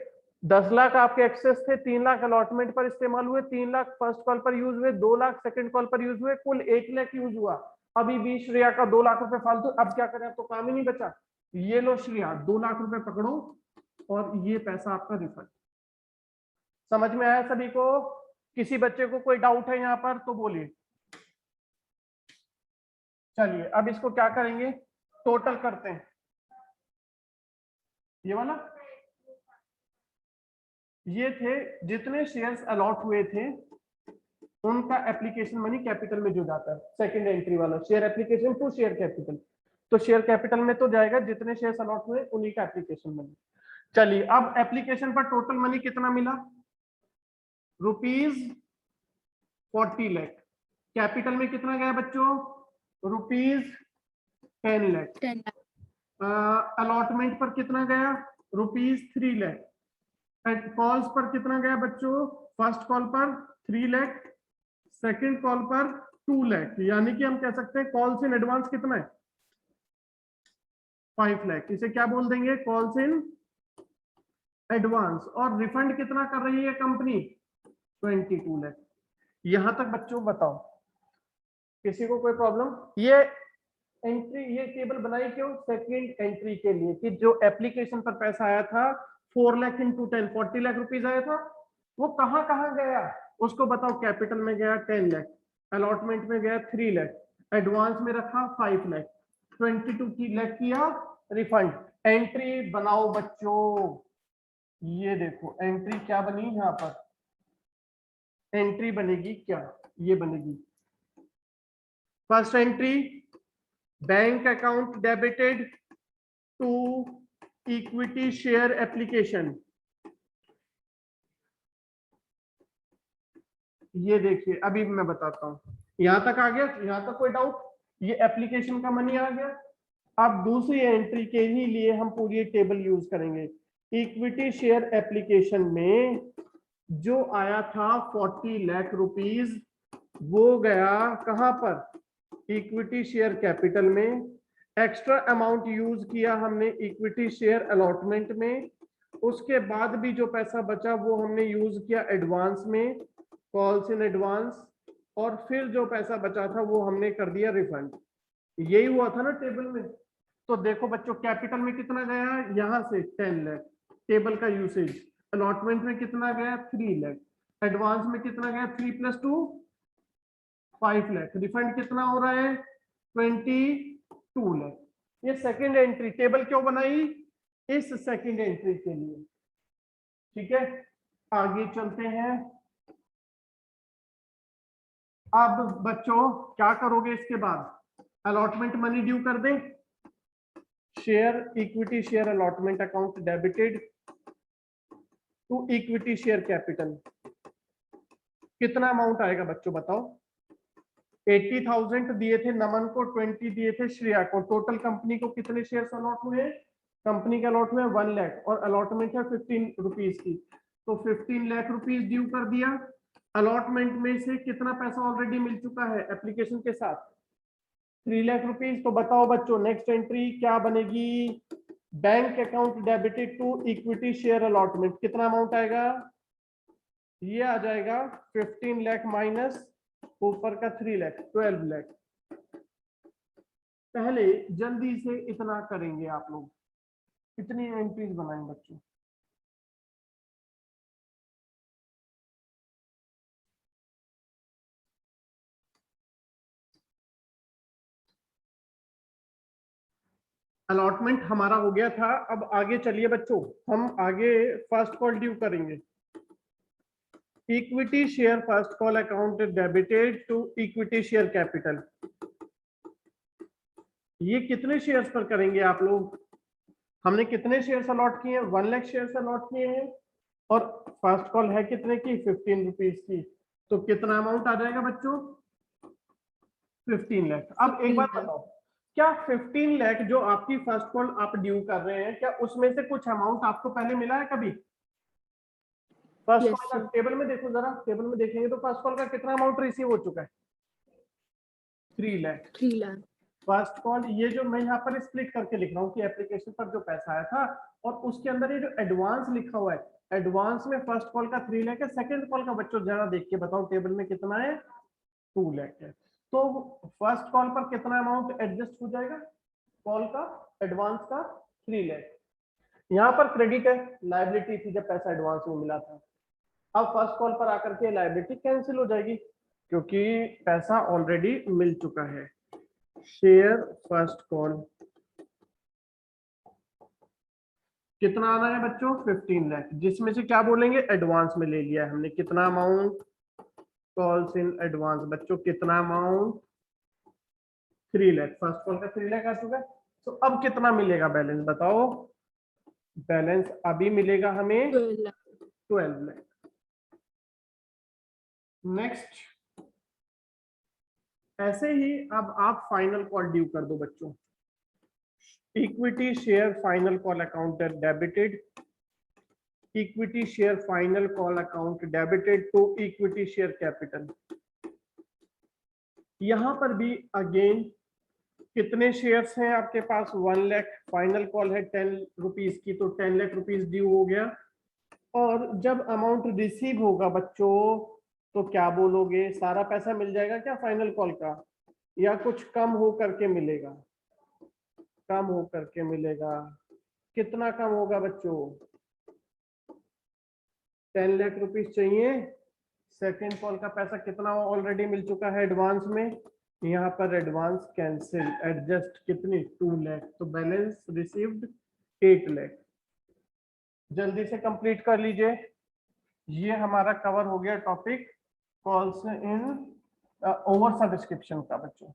10 लाख आपके एक्सेस थे, 3 लाख अलॉटमेंट पर इस्तेमाल हुए, 3 लाख फर्स्ट कॉल पर यूज हुए, 2 लाख सेकंड कॉल पर यूज हुए, कुल 1 लाख यूज हुआ। अभी भी श्रेया का 2 लाख रुपए फालतू। अब क्या करें? तो काम ही नहीं बचा। ये लो श्रेया, 2 लाख रुपए पकड़ो और ये पैसा आपका रिफंड। समझ में आया सभी को? किसी बच्चे को कोई डाउट है यहाँ पर तो बोलिए। चलिए अब इसको क्या करेंगे, टोटल करते हैं। ये वाला, ये थे जितने शेयर्स अलॉट हुए थे उनका एप्लीकेशन मनी कैपिटल में जो जाता है, सेकंड एंट्री वाला share application to share capital. तो शेयर कैपिटल में तो जाएगा जितने शेयर्स अलॉट हुए उन्हीं का एप्लीकेशन मनी। चलिए अब एप्लीकेशन पर टोटल मनी कितना मिला? ₹40 लाख। कैपिटल में कितना गया बच्चों? ₹10 लाख। 10 lakh. अलॉटमेंट पर कितना गया? ₹3 लाख। कॉल्स पर कितना गया बच्चों? फर्स्ट कॉल पर 3 लाख, सेकंड कॉल पर 2 लाख, यानी कि हम कह सकते हैं कॉल्स इन एडवांस कितना है? 5 लाख। इसे क्या बोल देंगे? Calls in advance. और रिफंड कितना कर रही है कंपनी? 22 लाख। यहां तक बच्चों बताओ किसी को कोई प्रॉब्लम? ये एंट्री, ये टेबल बनाई क्यों? सेकंड एंट्री के लिए, कि जो एप्लीकेशन पर पैसा आया था 4 लाख इंटू 10, 40 लाख रुपीज आया था, वो कहां कहां गया उसको बताओ। कैपिटल में गया 10 लाख, अलॉटमेंट में गया 3 लाख, एडवांस में रखा 5 लाख, 22 लाख किया रिफंड। एंट्री बनाओ बच्चों। ये देखो एंट्री क्या बनी यहाँ पर, एंट्री बनेगी क्या? ये बनेगी first entry, bank account debited to equity share application. ये देखिए अभी मैं बताता हूं, यहां तक आ गया? यहां तक कोई डाउट? ये एप्लीकेशन का मनी आ गया। अब दूसरी एंट्री के ही लिए हम पूरी टेबल यूज करेंगे। इक्विटी शेयर एप्लीकेशन में जो आया था 40 लाख रुपीज, वो गया कहां पर, इक्विटी शेयर कैपिटल में। एक्स्ट्रा अमाउंट यूज किया हमने इक्विटी शेयर अलॉटमेंट में। उसके बाद भी जो पैसा बचा वो हमने यूज किया एडवांस में, कॉल्स इन एडवांस, और फिर जो पैसा बचा था वो हमने कर दिया रिफंड। यही हुआ था ना टेबल में। तो देखो बच्चों, कैपिटल में कितना गया, यहां से 10 लाख टेबल का यूसेज, अलॉटमेंट में कितना गया 3 लाख, एडवांस में कितना गया 3 + 2 5 लाख, रिफंड कितना हो रहा है 22 लाख। ये सेकंड एंट्री टेबल क्यों बनाई, इस सेकंड एंट्री के लिए। ठीक है, आगे चलते हैं। अब बच्चों क्या करोगे इसके बाद, अलॉटमेंट मनी ड्यू कर दे, share equity share allotment account debited to equity share capital. कितना अमाउंट आएगा बच्चों बताओ, 80,000 दिए थे नमन को, 20 दिए थे श्रेया को, टोटल कंपनी को कितने शेयर्स अलॉट हुए, कंपनी का अलॉट हुए 1 लाख, और अलॉटमेंट है 15 रुपीज की, तो 15 लाख रुपीज ड्यू कर दिया। अलॉटमेंट में से कितना पैसा ऑलरेडी मिल चुका है एप्लीकेशन के साथ, 3 लाख रुपीज। तो बताओ बच्चों नेक्स्ट एंट्री क्या बनेगी, bank account debited to equity share allotment. कितना अमाउंट आएगा, ये आ जाएगा 15 लाख माइनस ऊपर का 3 लाख, 12 लाख। पहले जल्दी से इतना करेंगे आप लोग, कितनी एंट्रीज बनाएं बच्चों, अलॉटमेंट हमारा हो गया था। अब आगे चलिए बच्चों, हम आगे फर्स्ट कॉल ड्यू करेंगे। Equity share first call account debited to equity share capital. ये कितने शेयर्स पर करेंगे आप लोग, हमने कितने शेयर्स अलॉट किए हैं, 1 लाख शेयर्स अलॉट किए हैं, और फर्स्ट कॉल है कितने की 15 रुपीज की। तो कितना अमाउंट आ जाएगा बच्चों 15 लाख। अब एक बात बताओ, क्या 15 लाख जो आपकी फर्स्ट कॉल आप ड्यू कर रहे हैं, क्या उसमें से कुछ अमाउंट आपको पहले मिला है कभी, फर्स्ट Yes, कॉल का sir. टेबल में देखो जरा, टेबल में देखेंगे तो फर्स्ट कॉल का कितना अमाउंट रिसीव हो चुका है 3 लाख। 3 lakh. फर्स्ट कॉल, ये जो मैं यहाँ पर स्प्लिट करके लिख रहा हूँ कि एप्लीकेशन पर जो पैसा आया था, और उसके अंदर ये जो एडवांस लिखा हुआ है, एडवांस में फर्स्ट कॉल का 3 लाख है, सेकंड कॉल का बच्चों जरा देख के बताओ टेबल में कितना है 2 लाख है। तो फर्स्ट कॉल पर कितना अमाउंट एडजस्ट हो जाएगा, कॉल का एडवांस का 3 लाख। यहाँ पर क्रेडिट है, लायबिलिटी थी जब पैसा एडवांस में मिला था। अब फर्स्ट कॉल पर आकर के लायबिलिटी कैंसिल हो जाएगी क्योंकि पैसा ऑलरेडी मिल चुका है। शेयर फर्स्ट कॉल कितना आना है बच्चों 15 लाख, जिसमें से क्या बोलेंगे एडवांस में ले लिया हमने, कितना अमाउंट कॉल्स इन एडवांस बच्चों, कितना अमाउंट 3 लाख, फर्स्ट कॉल का 3 लाख आ चुका है। तो अब कितना मिलेगा बैलेंस बताओ, बैलेंस अभी मिलेगा हमें 12 lakh. 12 लाख। नेक्स्ट, ऐसे ही अब आप फाइनल कॉल ड्यू कर दो बच्चों। Equity share final call account debited, equity share final call account debited to equity share capital. यहां पर भी अगेन कितने शेयर्स हैं आपके पास, 1 लाख, फाइनल कॉल है 10 रुपीज की, तो 10 लाख रुपीज ड्यू हो गया। और जब अमाउंट रिसीव होगा बच्चों तो क्या बोलोगे, सारा पैसा मिल जाएगा क्या फाइनल कॉल का, या कुछ कम हो करके मिलेगा, कम हो करके मिलेगा। कितना कम होगा बच्चों 10 लाख रुपीज चाहिए, सेकेंड कॉल का पैसा कितना ऑलरेडी मिल चुका है एडवांस में, यहाँ पर एडवांस कैंसिल, एडजस्ट कितनी 2 लाख, तो बैलेंस रिसीव्ड 8 लाख। जल्दी से कंप्लीट कर लीजिए। ये हमारा कवर हो गया टॉपिक कॉल्स इन ओवर सा डिस्क्रिप्शन का बच्चों।